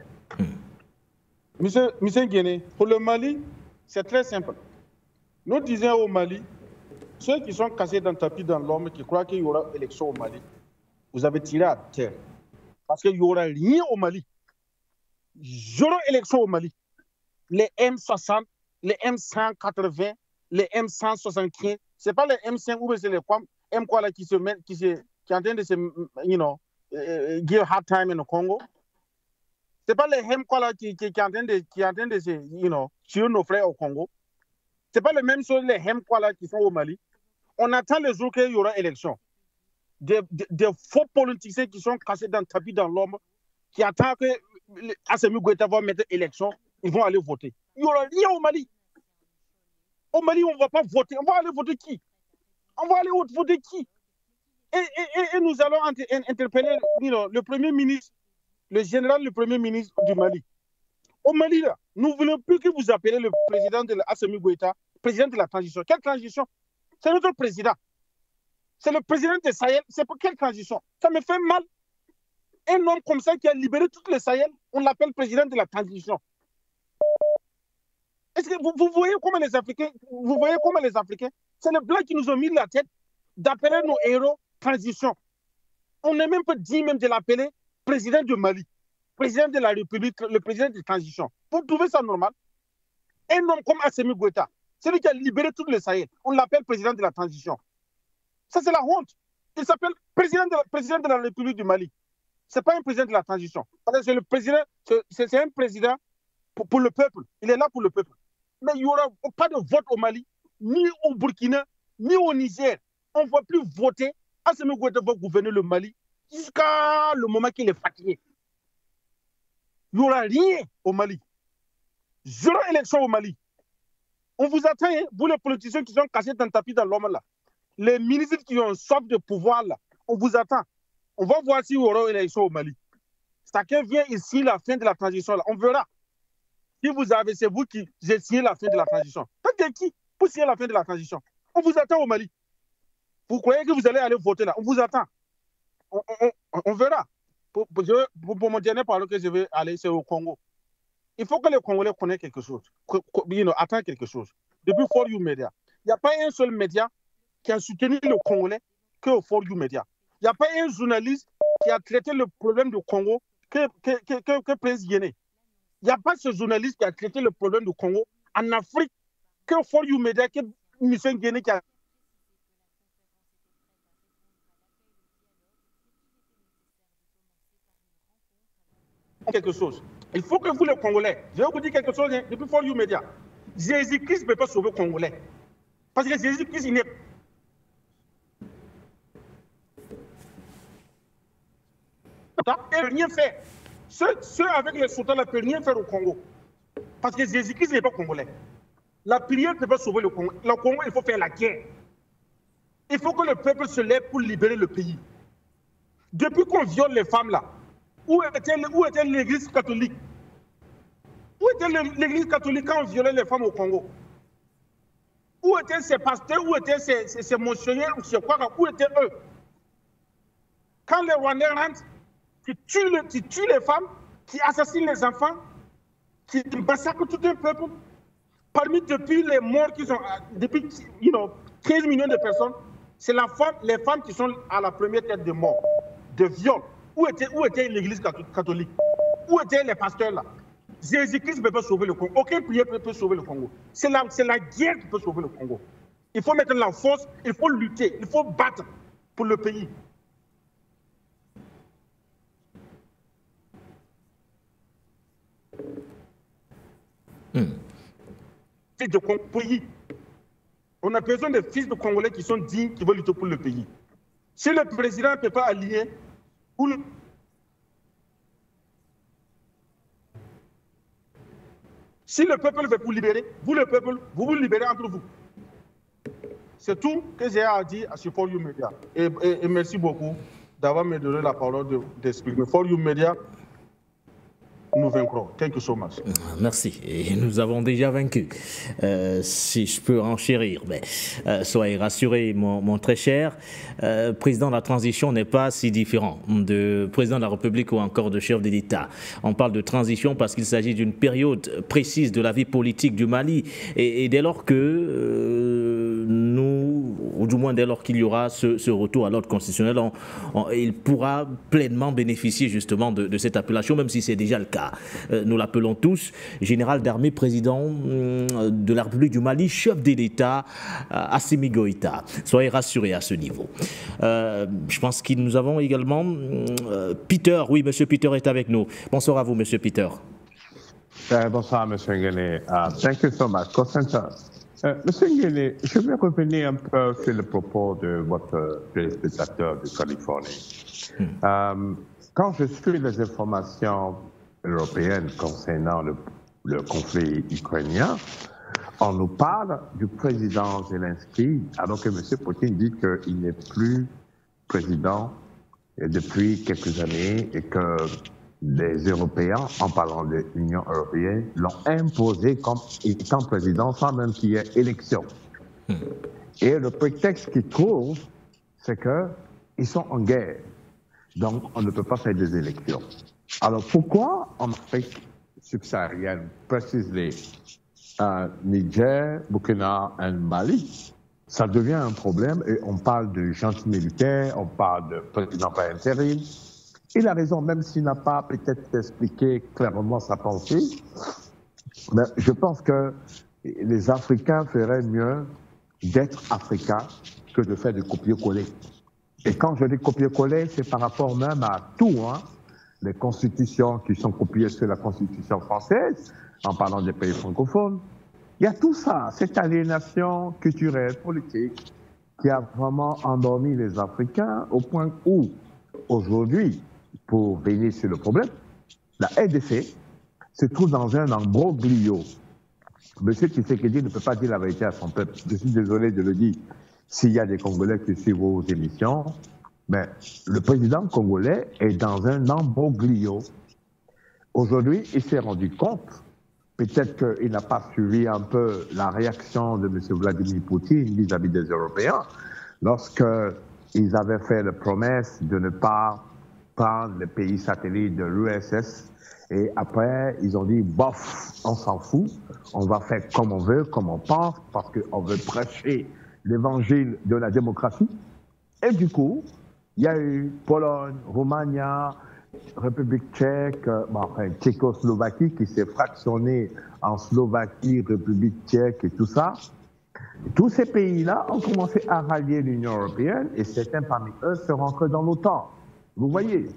Monsieur Nguéné, pour le Mali, c'est très simple. Nous disons au Mali, ceux qui sont cassés dans le tapis dans l'homme, qui croient qu'il y aura élection au Mali, vous avez tiré à terre. Parce qu'il n'y aura rien au Mali. Il y aura élection au Mali. Les M60, les M180, les M175, ce n'est pas les M5 ou c'est les M quoi là qui est en train de se, give hard time in le Congo. Ce n'est pas les M quoi là qui est en train de se, tuer nos frères au Congo. Ce n'est pas les mêmes choses, les M quoi là qui sont au Mali. On attend le jour qu'il y aura élection. Des faux politiciens qui sont cassés dans le tapis dans l'homme, qui attendent que Assimi Goïta va mettre élection, ils vont aller voter. Il n'y aura rien au Mali. Au Mali, on ne va pas voter. On va aller voter qui? On va aller voter qui? Et nous allons interpeller le Premier ministre, le Premier ministre du Mali. Au Mali, là, nous ne voulons plus que vous appelez le président de Assimi Goïta, président de la transition. Quelle transition? C'est notre président. C'est le président de Sahel. C'est pour quelle transition? Ça me fait mal. Un homme comme ça qui a libéré tout le Sahel, on l'appelle président de la transition. Est-ce que vous voyez comment les Africains, c'est les Blancs qui nous ont mis la tête d'appeler nos héros transition. On n'est même pas dit même de l'appeler président du Mali, président de la République, le président de transition. Vous trouvez ça normal? Un homme comme Assimi Goïta, celui qui a libéré tout le Sahel, on l'appelle président de la transition. Ça, c'est la honte. Il s'appelle président de la République du Mali. Ce n'est pas un président de la transition. C'est le président, c'est un président pour le peuple. Il est là pour le peuple. Mais il n'y aura pas de vote au Mali, ni au Burkina, ni au Niger. On ne va plus voter. Assimi Goïta va gouverner le Mali jusqu'à le moment qu'il est fatigué. Il n'y aura rien au Mali. Zéro élection au Mali. On vous attend, hein, vous les politiciens qui sont cachés dans le tapis dans l'homme là. Les ministres qui ont soif de pouvoir, là, on vous attend. On va voir s'il y aura une élection au Mali. Chacun vient ici la fin de la transition, là. On verra. Si vous avez, c'est vous qui avez signé la fin de la transition. Faites qui pour signer la fin de la transition? On vous attend au Mali. Vous croyez que vous allez aller voter là? On vous attend. On verra. Pour mon dernier parole que je vais aller, c'est au Congo. Il faut que les Congolais connaissent quelque chose, attendent quelque chose. Depuis For You Media, il n'y a pas un seul média qui a soutenu le Congolais que au For You Media. Il n'y a pas un journaliste qui a traité le problème du Congo que Prince Guéné. Il n'y a pas ce journaliste qui a traité le problème du Congo en Afrique que For You Media, que M. Guéné qui a quelque chose. Il faut que vous, les Congolais, je vais vous dire quelque chose depuis For You Media. Jésus-Christ ne peut pas sauver les Congolais. Parce que Jésus-Christ, il n'est pas. Il ne peut rien faire. Ceux avec les sultans ne peuvent rien faire au Congo. Parce que Jésus-Christ n'est pas congolais. La prière ne peut pas sauver le Congo. Le Congo, il faut faire la guerre. Il faut que le peuple se lève pour libérer le pays. Depuis qu'on viole les femmes là, où était l'église catholique? Où était l'église catholique quand on violait les femmes au Congo? Où étaient ces pasteurs? Où étaient ces monseigneurs? Où étaient eux? Quand les Rwandais rentrent, qui tuent les femmes, qui assassinent les enfants, qui massacrent tout un peuple. Depuis les morts qui sont, depuis 15 millions de personnes, c'est les femmes qui sont à la première tête de mort, de viol. Où était l'église catholique? Où étaient les pasteurs là? Jésus-Christ ne peut pas sauver le Congo. Aucune prière ne peut sauver le Congo. C'est la guerre qui peut sauver le Congo. Il faut mettre la force, il faut lutter, il faut battre pour le pays. De pays. On a besoin de fils de Congolais qui sont dignes, qui veulent lutter pour le pays. Si le président ne peut pas allier, si le peuple veut vous libérer, vous le peuple, vous vous libérez entre vous. C'est tout que j'ai à dire à ce For You Media. Et merci beaucoup d'avoir me donné la parole d'expliquer. For You Media, nous vaincrons. Thank you so much. Merci. Et nous avons déjà vaincu. Si je peux enchérir, mais soyez rassurés, mon très cher. Président de la transition n'est pas si différent de président de la République ou encore de chef de l'État. On parle de transition parce qu'il s'agit d'une période précise de la vie politique du Mali. Et dès lors que nous, ou du moins dès lors qu'il y aura ce retour à l'ordre constitutionnel, il pourra pleinement bénéficier justement de cette appellation, même si c'est déjà le cas. Nous l'appelons tous général d'armée, président de la République du Mali, chef de l'État, Assimi Goïta. Soyez rassurés à ce niveau. Je pense que nous avons également Peter. Oui, monsieur Peter est avec nous. Bonsoir à vous, monsieur Peter. Bonsoir, monsieur Nguéné. Thank you so much. Monsieur Nguéné, je vais revenir un peu sur le propos de votre téléspectateur de Californie. Quand je suis les informations européenne concernant le conflit ukrainien, on nous parle du président Zelensky, alors que M. Poutine dit qu'il n'est plus président depuis quelques années et que les Européens, en parlant de l'Union européenne, l'ont imposé comme étant président sans même qu'il y ait élection. Et le prétexte qu'ils trouvent, c'est qu'ils sont en guerre. Donc, on ne peut pas faire des élections. Alors, pourquoi en Afrique subsaharienne, précisément Niger, Burkina et Mali, ça devient un problème et on parle de junte militaire, on parle de président par intérim. Il a raison, même s'il n'a pas peut-être expliqué clairement sa pensée, mais je pense que les Africains feraient mieux d'être Africains que de faire du copier-coller. Et quand je dis copier-coller, c'est par rapport même à tout, les constitutions qui sont copiées sur la constitution française, en parlant des pays francophones. Il y a tout ça, cette aliénation culturelle, politique, qui a vraiment endormi les Africains au point où, aujourd'hui, pour venir sur le problème, la RDC se trouve dans un imbroglio. Monsieur Tshisekedi ne peut pas dire la vérité à son peuple. Je suis désolé de le dire. S'il y a des Congolais qui suivent vos émissions, mais le président congolais est dans un imbroglio. Aujourd'hui, il s'est rendu compte, peut-être qu'il n'a pas suivi un peu la réaction de M. Vladimir Poutine vis-à-vis des Européens, lorsqu'ils avaient fait la promesse de ne pas prendre les pays satellites de l'URSS. Et après, ils ont dit, bof, on s'en fout, on va faire comme on veut, comme on pense, parce qu'on veut prêcher l'évangile de la démocratie. Et du coup, il y a eu Pologne, Roumanie, République tchèque, Tchécoslovaquie qui s'est fractionnée en Slovaquie, République tchèque et tout ça. Tous ces pays-là ont commencé à rallier l'Union européenne et certains parmi eux se rentrent dans l'OTAN. Vous voyez?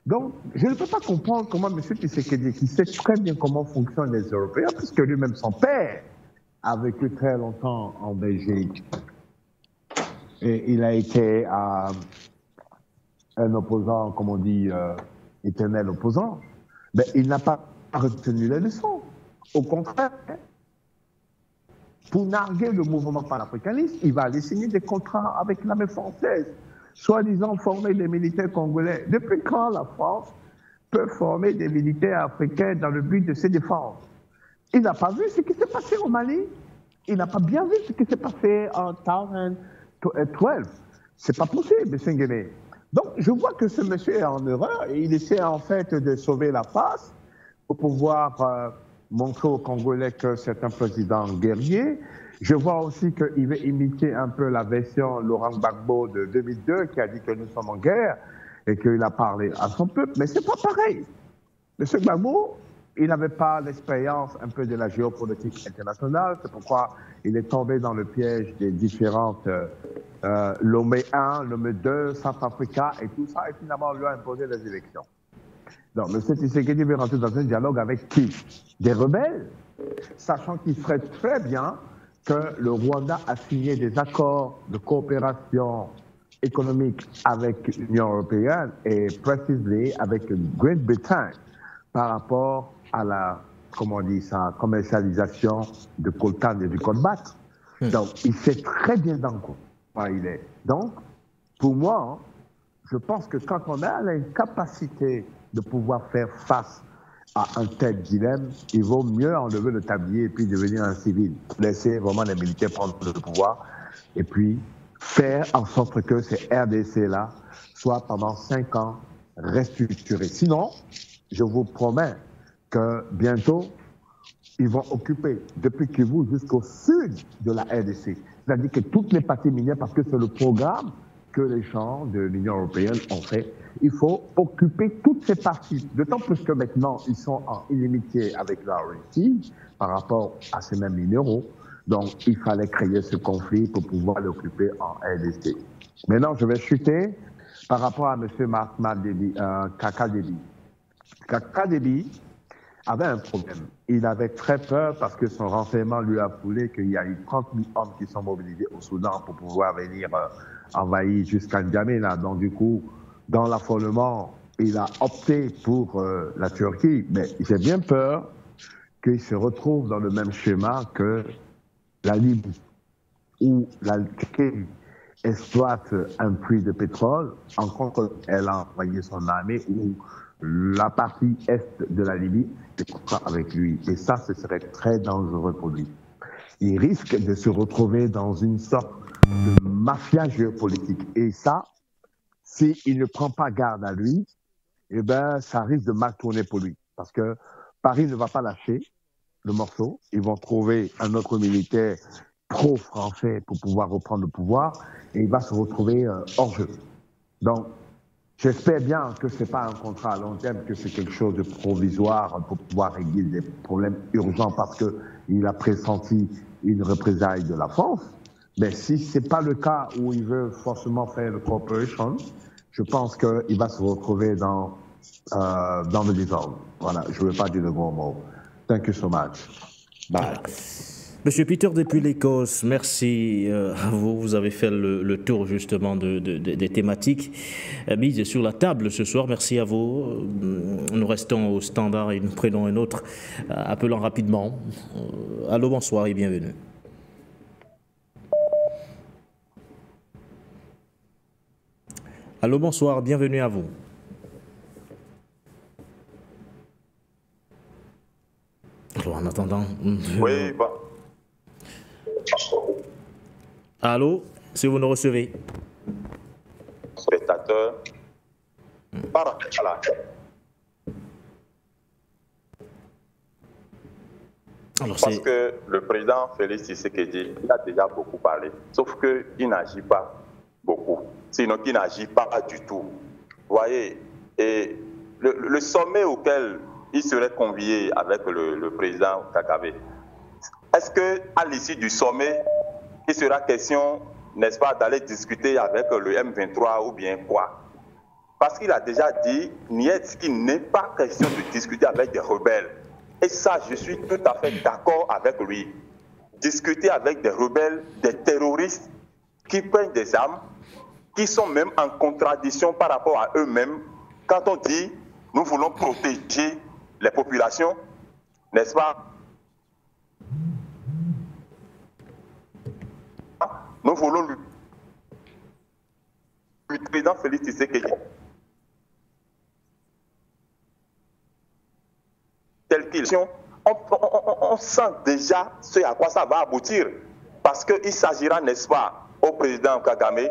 Donc, je ne peux pas comprendre comment M. Tshisekedi, qui sait très bien comment fonctionnent les Européens, puisque lui-même, son père, a vécu très longtemps en Belgique. Et il a été un opposant, comme on dit, éternel opposant. Mais il n'a pas retenu les leçons. Au contraire, pour narguer le mouvement panafricaniste, il va aller signer des contrats avec l'armée française, soi-disant former des militaires congolais. Depuis quand la France peut former des militaires africains dans le but de se défendre? Il n'a pas vu ce qui s'est passé au Mali. Il n'a pas bien vu ce qui s'est passé en 2012. C'est pas possible, M. Nguéné. Donc, je vois que ce monsieur est en erreur et il essaie en fait de sauver la face pour pouvoir montrer aux Congolais que c'est un président guerrier. Je vois aussi qu'il veut imiter un peu la version Laurent Gbagbo de 2002 qui a dit que nous sommes en guerre et qu'il a parlé à son peuple. Mais c'est pas pareil. M. Gbagbo, il n'avait pas l'expérience un peu de la géopolitique internationale. C'est pourquoi il est tombé dans le piège des différentes Lomé 1, Lomé 2, Centrafrica et tout ça. Et finalement, on lui a imposé les élections. Donc, M. Tshisekedi veut rentrer dans un dialogue avec qui? Des rebelles, sachant qu'il ferait très bien que le Rwanda a signé des accords de coopération économique avec l'Union européenne et précisément avec Grande-Bretagne par rapport à la, comment on dit ça, commercialisation de coltan et du colbat. Donc, il sait très bien dans quoi il est. Donc, pour moi, je pense que quand on a l'incapacité de pouvoir faire face à un tel dilemme, il vaut mieux enlever le tablier et puis devenir un civil. Laisser vraiment les militaires prendre le pouvoir et puis faire en sorte que ces RDC-là soient pendant 5 ans restructurés. Sinon, je vous promets que bientôt, ils vont occuper depuis Kivu jusqu'au sud de la RDC. C'est-à-dire que toutes les parties minières, parce que c'est le programme que les gens de l'Union européenne ont fait, il faut occuper toutes ces parties. D'autant plus que maintenant, ils sont en inimitié avec la Russie par rapport à ces mêmes minéraux. Donc, il fallait créer ce conflit pour pouvoir l'occuper en RDC. Maintenant, je vais chuter par rapport à M. Kaka Déby. Kaka Déby avait un problème. Il avait très peur parce que son renseignement lui a foulé qu'il y a eu 30 000 hommes qui sont mobilisés au Soudan pour pouvoir venir envahir jusqu'à N'Djamena. Donc, du coup, dans l'affolement, il a opté pour la Turquie. Mais j'ai bien peur qu'il se retrouve dans le même schéma que la Libye, où la Turquie exploite un puits de pétrole, en contre, elle a envoyé son armée, où la partie est de la Libye est avec lui. Et ça, ce serait très dangereux pour lui. Il risque de se retrouver dans une sorte de mafia géopolitique. Et ça, s'il ne prend pas garde à lui, eh ben, ça risque de mal tourner pour lui. Parce que Paris ne va pas lâcher le morceau. Ils vont trouver un autre militaire pro-français pour pouvoir reprendre le pouvoir et il va se retrouver hors jeu. Donc, j'espère bien que ce n'est pas un contrat à long terme, que c'est quelque chose de provisoire pour pouvoir régler des problèmes urgents parce qu'il a pressenti une représaille de la France. Mais si ce n'est pas le cas où il veut forcément faire le cooperation, je pense qu'il va se retrouver dans le désordre. Voilà, je ne veux pas dire de gros mots. Thank you so much. Bye. Monsieur Peter, depuis l'Écosse, merci à vous. Vous avez fait le tour justement des thématiques mises sur la table ce soir. Merci à vous. Nous restons au standard et nous prenons un autre appelant rapidement. Allô, bonsoir et bienvenue. Allô, bonsoir, bienvenue à vous. Alors, en attendant... Oui, bah... Allô, si vous nous recevez. Voilà. Alors, parce que le président Félix Tshisekedi, il a déjà beaucoup parlé, sauf qu'il n'agit pas beaucoup, sinon qu'il n'agit pas du tout. Vous voyez, et le sommet auquel il serait convié avec le président Kagame, est-ce qu'à l'issue du sommet, il sera question, n'est-ce pas, d'aller discuter avec le M23 ou bien quoi? Parce qu'il a déjà dit qu'il n'est pas question de discuter avec des rebelles. Et ça, je suis tout à fait d'accord avec lui. Discuter avec des rebelles, des terroristes qui prennent des armes, qui sont même en contradiction par rapport à eux-mêmes. Quand on dit nous voulons protéger les populations, n'est-ce pas? Nous voulons le président Félix Tshisekedi tel qu'il est, on sent déjà ce à quoi ça va aboutir. Parce qu'il s'agira, n'est-ce pas, au président Kagame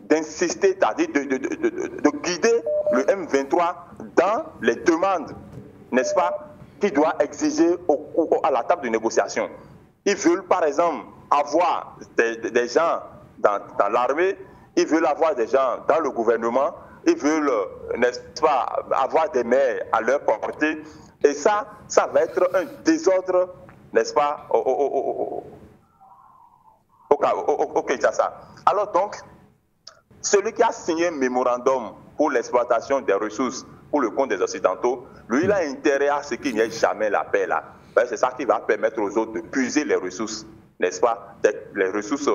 d'insister, c'est-à-dire de guider le M23 dans les demandes, n'est-ce pas, qu'il doit exiger à la table de négociation. Ils veulent, par exemple, avoir des gens dans l'armée, ils veulent avoir des gens dans le gouvernement, ils veulent, n'est-ce pas, avoir des maires à leur portée. Et ça va être un désordre, n'est-ce pas, au Kinshasa. Alors donc, celui qui a signé un mémorandum pour l'exploitation des ressources pour le compte des Occidentaux, lui, il a intérêt à ce qu'il n'y ait jamais la paix là. C'est ça qui va permettre aux autres de puiser les ressources, n'est-ce pas, les ressources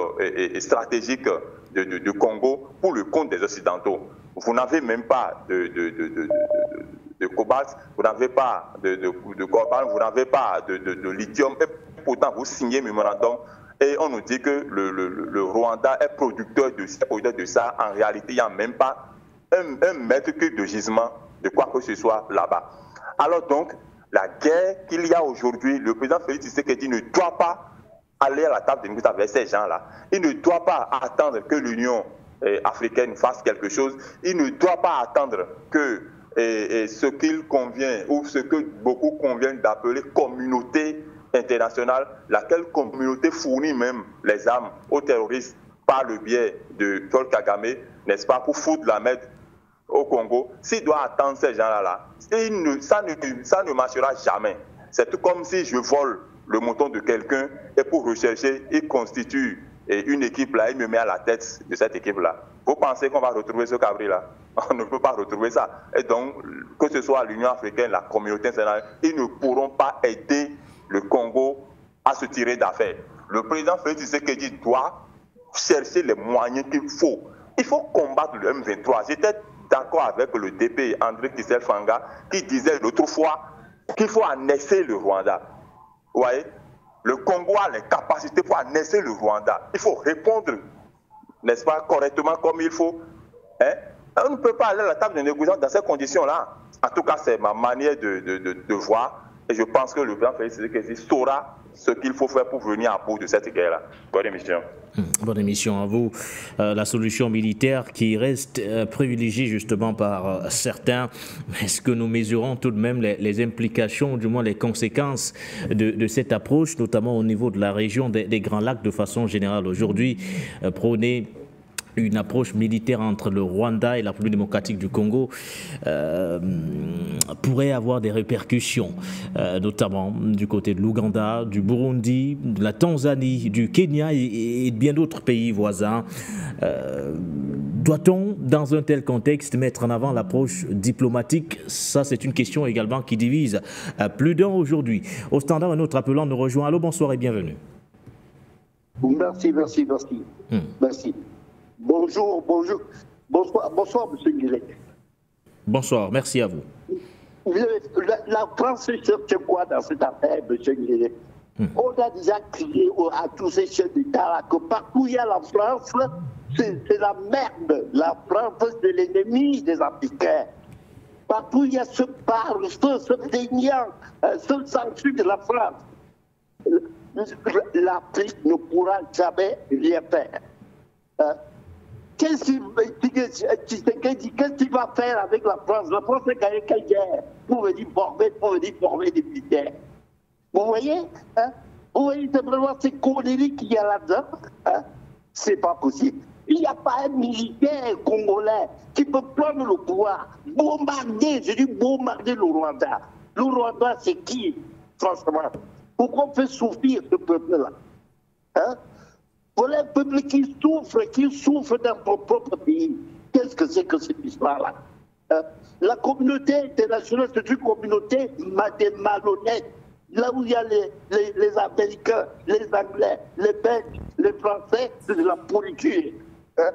stratégiques du Congo pour le compte des Occidentaux. Vous n'avez même pas de cobalt, vous n'avez pas de cobalt, vous n'avez pas de lithium, et pourtant vous signez un mémorandum et on nous dit que le Rwanda est producteur de ça. En réalité, il n'y a même pas un mètre cube de gisement de quoi que ce soit là-bas. Alors donc, la guerre qu'il y a aujourd'hui, le président Félix Tshisekedi ne doit pas aller à la table de négociation avec ces gens-là. Il ne doit pas attendre que l'Union africaine fasse quelque chose. Il ne doit pas attendre que ce qu'il convient, ou ce que beaucoup conviennent d'appeler communauté internationale, laquelle communauté fournit même les armes aux terroristes par le biais de Paul Kagame, n'est-ce pas, pour foutre la merde au Congo. S'il doit attendre ces gens-là, ça ne marchera jamais. C'est tout comme si je vole le mouton de quelqu'un et pour rechercher, il constitue une équipe là, il me met à la tête de cette équipe-là. Vous pensez qu'on va retrouver ce cabri-là? On ne peut pas retrouver ça. Et donc, que ce soit l'Union africaine, la communauté internationale, ils ne pourront pas aider le Congo à se tirer d'affaire. Le président Félix Tshisekedi doit chercher les moyens qu'il faut. Il faut combattre le M23. J'étais d'accord avec le DP André Kissel Fanga qui disait l'autre fois qu'il faut annexer le Rwanda. Vous voyez, le Congo a les capacités pour annexer le Rwanda. Il faut répondre, n'est-ce pas, correctement comme il faut. Hein? On ne peut pas aller à la table de négociation dans ces conditions-là. En tout cas, c'est ma manière de voir. Et je pense que le président Félix Tshisekedi saura ce qu'il faut faire pour venir à bout de cette guerre-là. Bonne émission. Bonne émission à vous. La solution militaire qui reste privilégiée justement par certains. Est-ce que nous mesurons tout de même les implications, du moins les conséquences de cette approche, notamment au niveau de la région des Grands Lacs de façon générale? Aujourd'hui, prôner une approche militaire entre le Rwanda et la République démocratique du Congo pourrait avoir des répercussions, notamment du côté de l'Ouganda, du Burundi, de la Tanzanie, du Kenya et de bien d'autres pays voisins. Doit-on, dans un tel contexte, mettre en avant l'approche diplomatique? Ça, c'est une question également qui divise plus d'un aujourd'hui. Au standard, un autre appelant nous rejoint. Allô, bonsoir et bienvenue. Merci. Merci. Bonjour. Bonsoir, M. Guillet. Bonsoir, merci à vous. La France cherche quoi dans cette affaire, M. Guillet? On a déjà crié à tous ces chefs d'État que partout où il y a la France, c'est la merde. La France, c'est l'ennemi des Africains. Partout où il y a ce parle, ce déniant, ce censure de la France. L'Afrique ne pourra jamais rien faire. qu'est-ce qu'il va faire avec la France? La France a gagné quelle guerre pour venir former des militaires? Vous voyez, hein? Vous voyez simplement ces conneries qu'il y a là-dedans, hein? C'est pas possible. Il n'y a pas un militaire congolais qui peut prendre le pouvoir, bombarder, je dis bombarder le Rwanda. Le Rwanda, c'est qui, franchement? Pourquoi on fait souffrir ce peuple-là? Hein? Voilà un peuple qui souffre dans son propre pays. Qu'est-ce que c'est que cette histoire-là? Hein? La communauté internationale, c'est une communauté des malhonnêtes. Là où il y a les Américains, les Anglais, les Belges, les Français, c'est de la pourriture. Hein?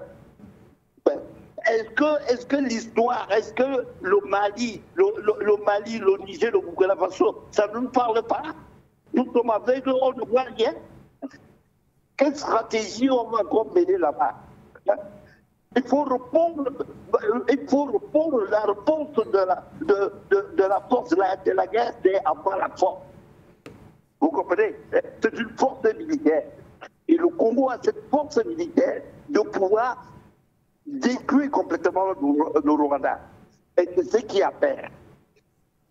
Est-ce que l'histoire, est-ce que le Mali, le Niger, le Burkina Faso, ça ne nous parle pas? Nous sommes aveugles, on ne voit rien. Quelle stratégie on va encore mener là-bas? Il faut répondre la réponse de la force de la guerre, c'est avoir la force. Vous comprenez? C'est une force militaire. Et le Congo a cette force militaire de pouvoir détruire complètement le Rwanda. Et c'est ce qui a peur.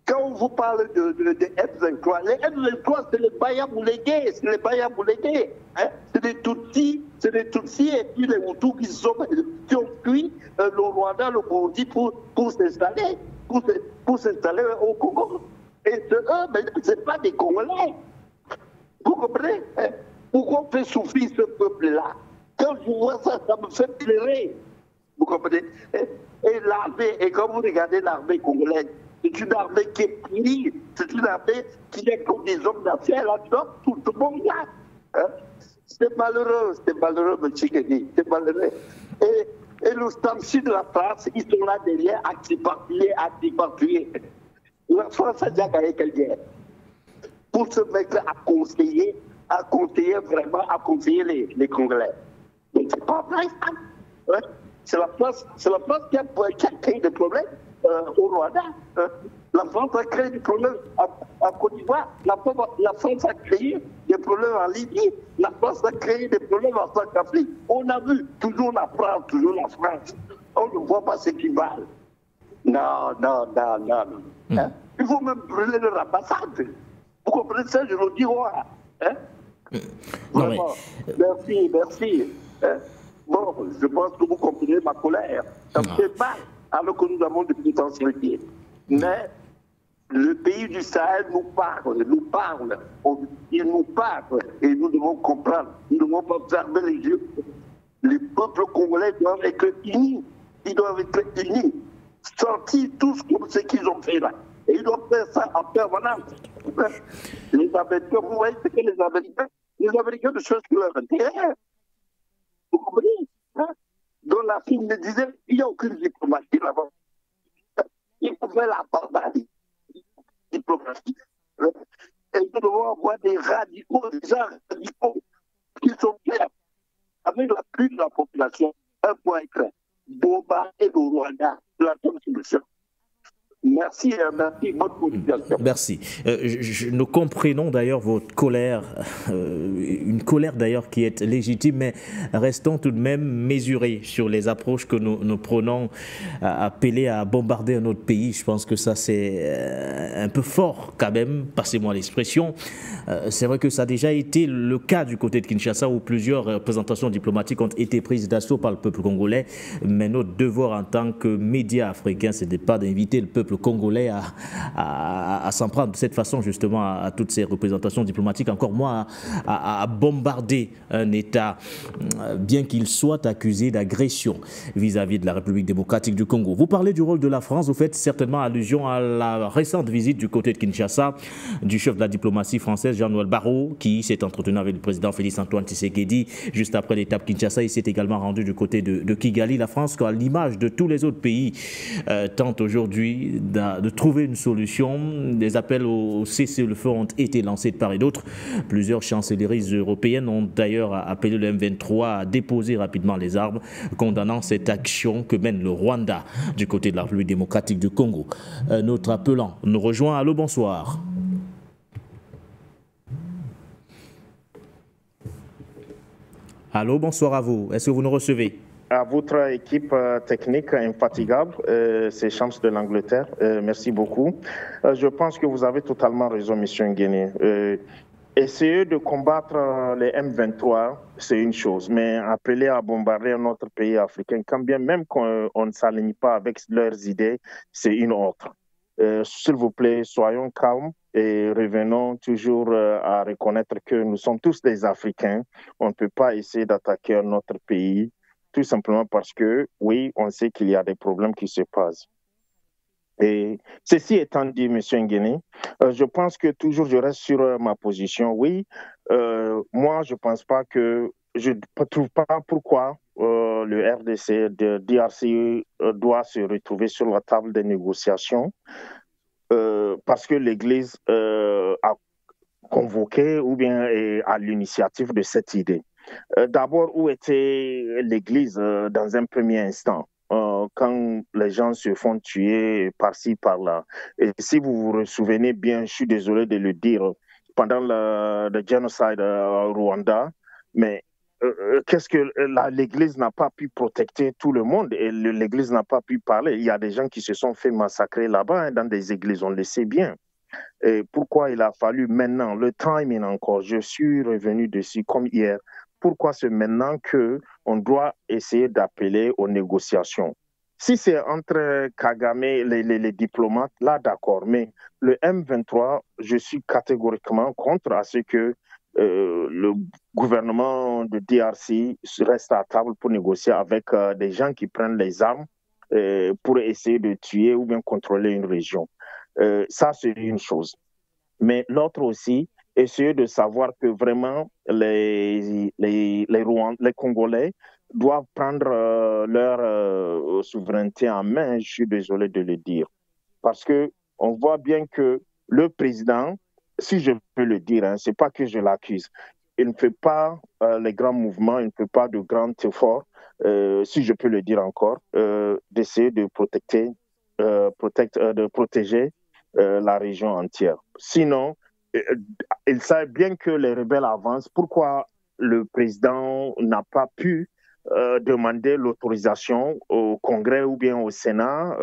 Quand on vous parle de F-23, les F-23, c'est les Baya-Moulégué, c'est les Baya-Moulégué. Hein? C'est des Tutsis et puis les Hutus qui ont fui le Rwanda, le Burundi pour s'installer au Congo. Et eux, mais ce n'est pas des Congolais. Vous comprenez? Hein? Pourquoi on fait souffrir ce peuple-là? Quand je vois ça, ça me fait pleurer. Vous comprenez? Et l'armée, et quand vous regardez l'armée congolaise, c'est une armée qui est punie, c'est une armée qui est comme des hommes d'affaires là-dedans, tout le monde là. Hein? C'est malheureux, M. Kenny, c'est malheureux. Et le statut de la France, ils sont là derrière, actifs. La France a déjà gagné quelle guerre? Pour se mettre à conseiller les Congolais. Mais c'est pas vrai, ça. Hein? C'est la France qui a créé des problèmes au Rwanda. Hein? La France a créé des problèmes en Côte d'Ivoire. La France a créé des problèmes en Libye. La France a créé des problèmes en Centrafrique. On a vu toujours la France, On ne voit pas ce qui valent. Non. Hein? Il faut même brûler leur ambassade. Vous comprenez ça, je le dis, hein? Vraiment. Merci. Hein? Bon, je pense que vous comprenez ma colère. Ça me fait mal, alors que nous avons des potentialités. Mais le pays du Sahel nous parle. Il nous parle. Et nous devons comprendre. Nous devons pas fermer les yeux. Les peuples congolais doivent être unis. Ils doivent être unis. Sortir tous comme ce qu'ils ont fait là. Et ils doivent faire ça en permanence. Les Américains, vous voyez ce que les Américains ne cherchent que leur intérêt. Vous comprenez? Hein? Dans la film me disait, il n'y a aucune diplomatie là-bas. Il faut faire la barbarie. Diplomatie. Et nous devons avoir des radicaux, des gens radicaux qui sont clairs. Avec l'appui de la population, un point clair. Bombarder le Rwanda, la solution. Merci, bonne communication. Merci. Nous comprenons d'ailleurs votre colère, une colère d'ailleurs qui est légitime, mais restons tout de même mesurés sur les approches que nous prenons à appeler à bombarder un autre pays. Je pense que ça c'est un peu fort quand même, passez-moi l'expression. C'est vrai que ça a déjà été le cas du côté de Kinshasa où plusieurs représentations diplomatiques ont été prises d'assaut par le peuple congolais, mais notre devoir en tant que médias africains, ce n'est pas d'inviter le peuple congolais à s'en prendre de cette façon justement à toutes ces représentations diplomatiques, encore moins à bombarder un État, bien qu'il soit accusé d'agression vis-à-vis de la République démocratique du Congo. Vous parlez du rôle de la France, vous faites certainement allusion à la récente visite du côté de Kinshasa du chef de la diplomatie française Jean-Noël Barrot, qui s'est entretenu avec le président Félix Antoine Tshisekedi juste après l'étape Kinshasa. Il s'est également rendu du côté de Kigali. La France, à l'image de tous les autres pays, tente aujourd'hui de trouver une solution. Des appels au cessez-le-feu ont été lancés de part et d'autre. Plusieurs chancelleries européennes ont d'ailleurs appelé le M23 à déposer rapidement les armes, condamnant cette action que mène le Rwanda du côté de la République démocratique du Congo. Notre appelant nous rejoint. Allô, bonsoir. Allô, bonsoir à vous. Est-ce que vous nous recevez? à votre équipe technique infatigable, c'est Chams de l'Angleterre. Merci beaucoup. Je pense que vous avez totalement raison, M. Nguéné. Essayer de combattre les M23, c'est une chose, mais appeler à bombarder un autre pays africain, quand bien même qu'on ne s'aligne pas avec leurs idées, c'est une autre. S'il vous plaît, soyons calmes et revenons toujours à reconnaître que nous sommes tous des Africains. On ne peut pas essayer d'attaquer un autre pays, tout simplement parce que, oui, on sait qu'il y a des problèmes qui se passent. Et ceci étant dit, M. Nguéné, je pense que toujours je reste sur ma position. Oui, moi, je ne pense pas que, je ne trouve pas pourquoi le RDC, le DRC doit se retrouver sur la table des négociations parce que l'Église a convoqué ou bien est à l'initiative de cette idée. D'abord, où était l'Église dans un premier instant? Quand les gens se font tuer par-ci, par-là. Et si vous vous souvenez bien, je suis désolé de le dire, pendant le génocide au Rwanda, mais qu'est-ce que l'Église n'a pas pu protéger tout le monde et l'Église n'a pas pu parler. Il y a des gens qui se sont fait massacrer là-bas, dans des églises, on le sait bien. Et pourquoi il a fallu maintenant, le timing encore, je suis revenu dessus comme hier, pourquoi c'est maintenant qu'on doit essayer d'appeler aux négociations? Si c'est entre Kagame, les diplomates, là d'accord, mais le M23, je suis catégoriquement contre à ce que le gouvernement de DRC reste à table pour négocier avec des gens qui prennent les armes pour essayer de tuer ou bien contrôler une région. Ça, c'est une chose. Mais l'autre aussi, essayer de savoir que vraiment les Congolais doivent prendre leur souveraineté en main, je suis désolé de le dire. Parce qu'on voit bien que le président, si je peux le dire, ce n'est pas que je l'accuse, il ne fait pas les grands mouvements, il ne fait pas de grands efforts, si je peux le dire encore, d'essayer de protéger la région entière. Sinon, il sait bien que les rebelles avancent. Pourquoi le président n'a pas pu demander l'autorisation au Congrès ou bien au Sénat,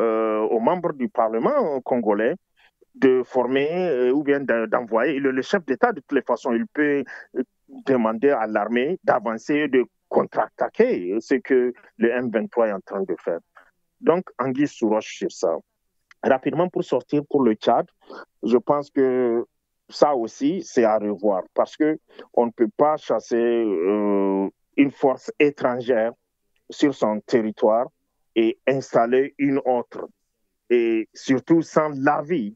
aux membres du Parlement congolais, de former ou bien d'envoyer. Le chef d'État, de toutes les façons, il peut demander à l'armée d'avancer, de contre-attaquer, ce que le M23 est en train de faire. Donc, anguille sous roche sur ça. Rapidement, pour sortir pour le Tchad, je pense que ça aussi, c'est à revoir parce qu'on ne peut pas chasser une force étrangère sur son territoire et installer une autre. Et surtout sans l'avis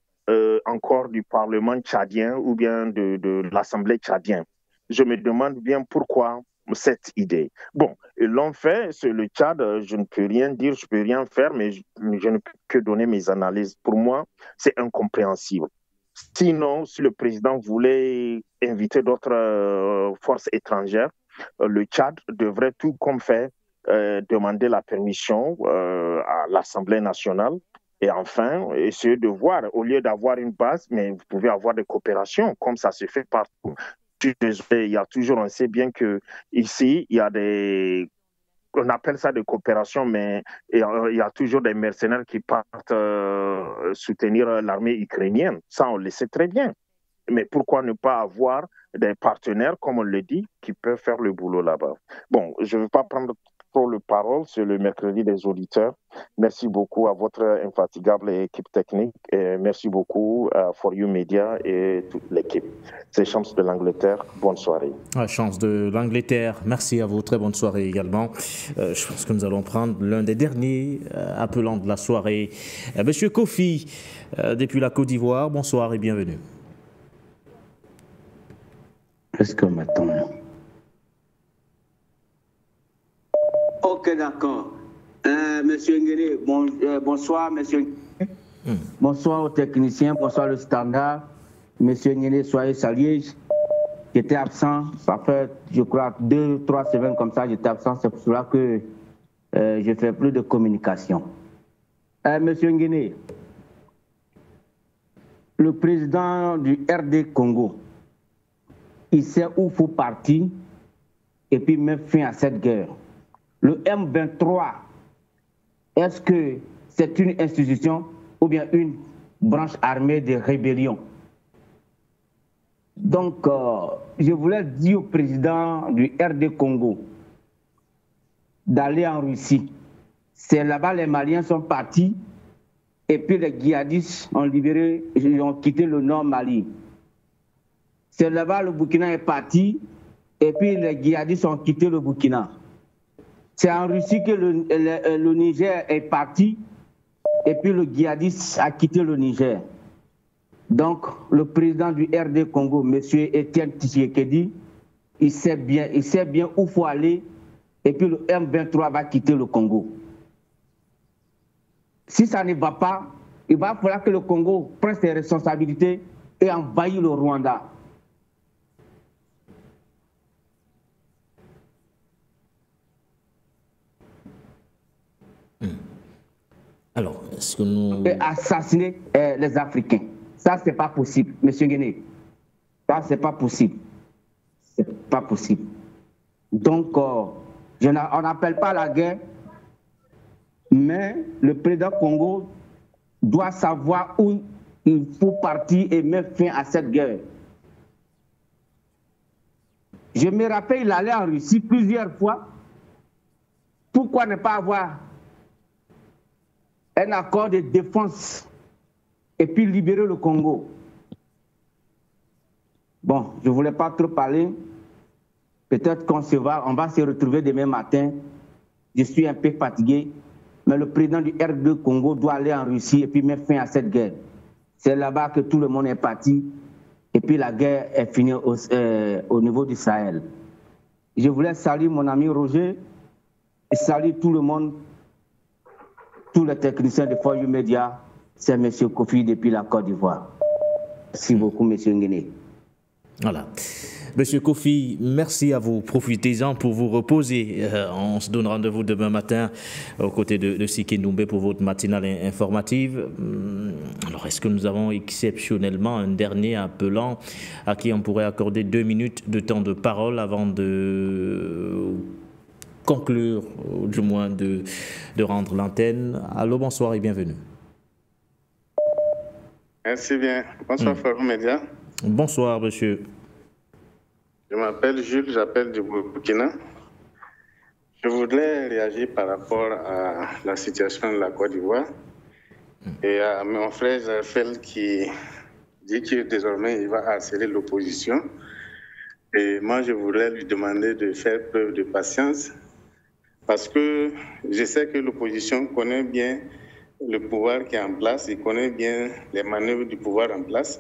encore du Parlement tchadien ou bien de l'Assemblée tchadienne. Je me demande bien pourquoi cette idée. Bon, ils l'ont fait, c'est le Tchad, je ne peux rien dire, je ne peux rien faire, mais je ne peux que donner mes analyses. Pour moi, c'est incompréhensible. Sinon, si le président voulait inviter d'autres forces étrangères, le Tchad devrait tout comme fait demander la permission à l'Assemblée nationale et enfin essayer de voir, au lieu d'avoir une base, mais vous pouvez avoir des coopérations comme ça se fait partout. Il y a toujours, on sait bien qu'ici, il y a des, on appelle ça des coopérations, mais il y a toujours des mercenaires qui partent soutenir l'armée ukrainienne. Ça, on le sait très bien. Mais pourquoi ne pas avoir des partenaires, comme on le dit, qui peuvent faire le boulot là-bas? Bon, je ne vais pas prendre trop le parole sur le mercredi des auditeurs. Merci beaucoup à votre infatigable équipe technique et merci beaucoup à For You Media et toute l'équipe. C'est Chams de l'Angleterre. Bonne soirée. Chams de l'Angleterre. Merci à vous. Très bonne soirée également. Je pense que nous allons prendre l'un des derniers appelants de la soirée. Monsieur Kofi, depuis la Côte d'Ivoire. Bonsoir et bienvenue. Est-ce qu'on m'attend là? Ok, d'accord. Monsieur Nguéné, bonsoir, monsieur. Bonsoir aux techniciens, bonsoir le standard. Monsieur Nguéné, soyez salués. J'étais absent, ça fait, je crois, 2-3 semaines comme ça, j'étais absent. C'est pour cela que je fais plus de communication. Monsieur Nguéné, le président du RD Congo, il sait où il faut partir et puis mettre fin à cette guerre. Le M23, est-ce que c'est une institution ou bien une branche armée de rébellion? Donc, je voulais dire au président du RD Congo d'aller en Russie. C'est là-bas les Maliens sont partis et puis les djihadistes ont libéré, ils ont quitté le nord Mali. C'est là-bas le Burkina est parti et puis les djihadistes ont quitté le Burkina. C'est en Russie que le Niger est parti et puis le djihadiste a quitté le Niger. Donc, le président du RD Congo, M. Etienne Tshisekedi, il sait bien où il faut aller et puis le M23 va quitter le Congo. Si ça ne va pas, il va falloir que le Congo prenne ses responsabilités et envahisse le Rwanda. Alors, est-ce que nous... Et assassiner les Africains. Ça, c'est pas possible, M. Guéné. Ça, c'est pas possible. C'est pas possible. Donc, on n'appelle pas la guerre, mais le président Congo doit savoir où il faut partir et mettre fin à cette guerre. Je me rappelle, il allait en Russie plusieurs fois. Pourquoi ne pas avoir un accord de défense et puis libérer le Congo? Bon, je ne voulais pas trop parler. Peut-être qu'on va se retrouver demain matin. Je suis un peu fatigué. Mais le président du RD Congo doit aller en Russie et puis mettre fin à cette guerre. C'est là-bas que tout le monde est parti. Et puis la guerre est finie au niveau du Sahel. Je voulais saluer mon ami Roger et saluer tout le monde, tous les techniciens de For You Media. C'est M. Kofi depuis la Côte d'Ivoire. Merci beaucoup, M. Nguéné. Voilà. Monsieur Kofi, merci à vous. Profitez-en pour vous reposer. On se donne rendez-vous demain matin aux côtés de Siki Ndoumbe pour votre matinale informative. Alors, est-ce que nous avons exceptionnellement un dernier appelant à qui on pourrait accorder 2 minutes de temps de parole avant de conclure, ou du moins de rendre l'antenne? Allô, bonsoir et bienvenue. Merci bien. Bonsoir, For You Media. Bonsoir, monsieur. Je m'appelle Jules, j'appelle du Burkina. Je voudrais réagir par rapport à la situation de la Côte d'Ivoire et à mon frère Raphaël qui dit que désormais il va harceler l'opposition. Et moi, je voudrais lui demander de faire preuve de patience parce que je sais que l'opposition connaît bien le pouvoir qui est en place, il connaît bien les manœuvres du pouvoir en place.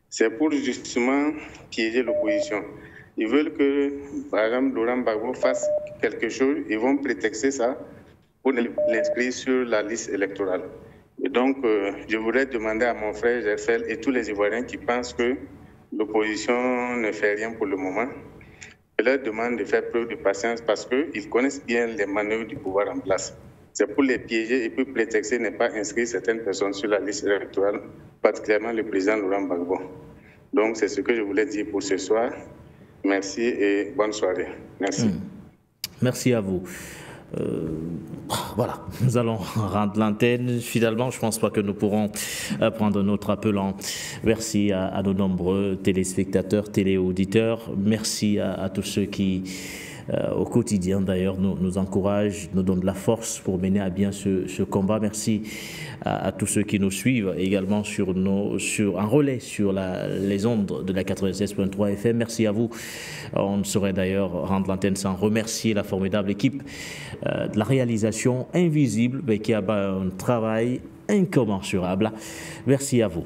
C'est pour justement piéger l'opposition. Ils veulent que, par exemple, Laurent Gbagbo fasse quelque chose, ils vont prétexter ça pour l'inscrire sur la liste électorale. Et donc, je voudrais demander à mon frère Gerfel et tous les Ivoiriens qui pensent que l'opposition ne fait rien pour le moment, je leur demande de faire preuve de patience parce qu'ils connaissent bien les manœuvres du pouvoir en place. C'est pour les piéger et puis prétexter ne pas inscrire certaines personnes sur la liste électorale, particulièrement le président Laurent Gbagbo. Donc, c'est ce que je voulais dire pour ce soir. Merci et bonne soirée. Merci. Merci à vous. Voilà, nous allons rendre l'antenne. Finalement, je ne pense pas que nous pourrons prendre notre appelant. Merci à nos nombreux téléspectateurs, téléauditeurs. Merci à tous ceux qui, au quotidien d'ailleurs, nous encouragent, nous donnent de la force pour mener à bien ce combat. Merci à tous ceux qui nous suivent également en relais sur les ondes de la 96.3 FM. Merci à vous. On ne saurait d'ailleurs rendre l'antenne sans remercier la formidable équipe de la réalisation invisible, mais qui a un travail incommensurable. Merci à vous.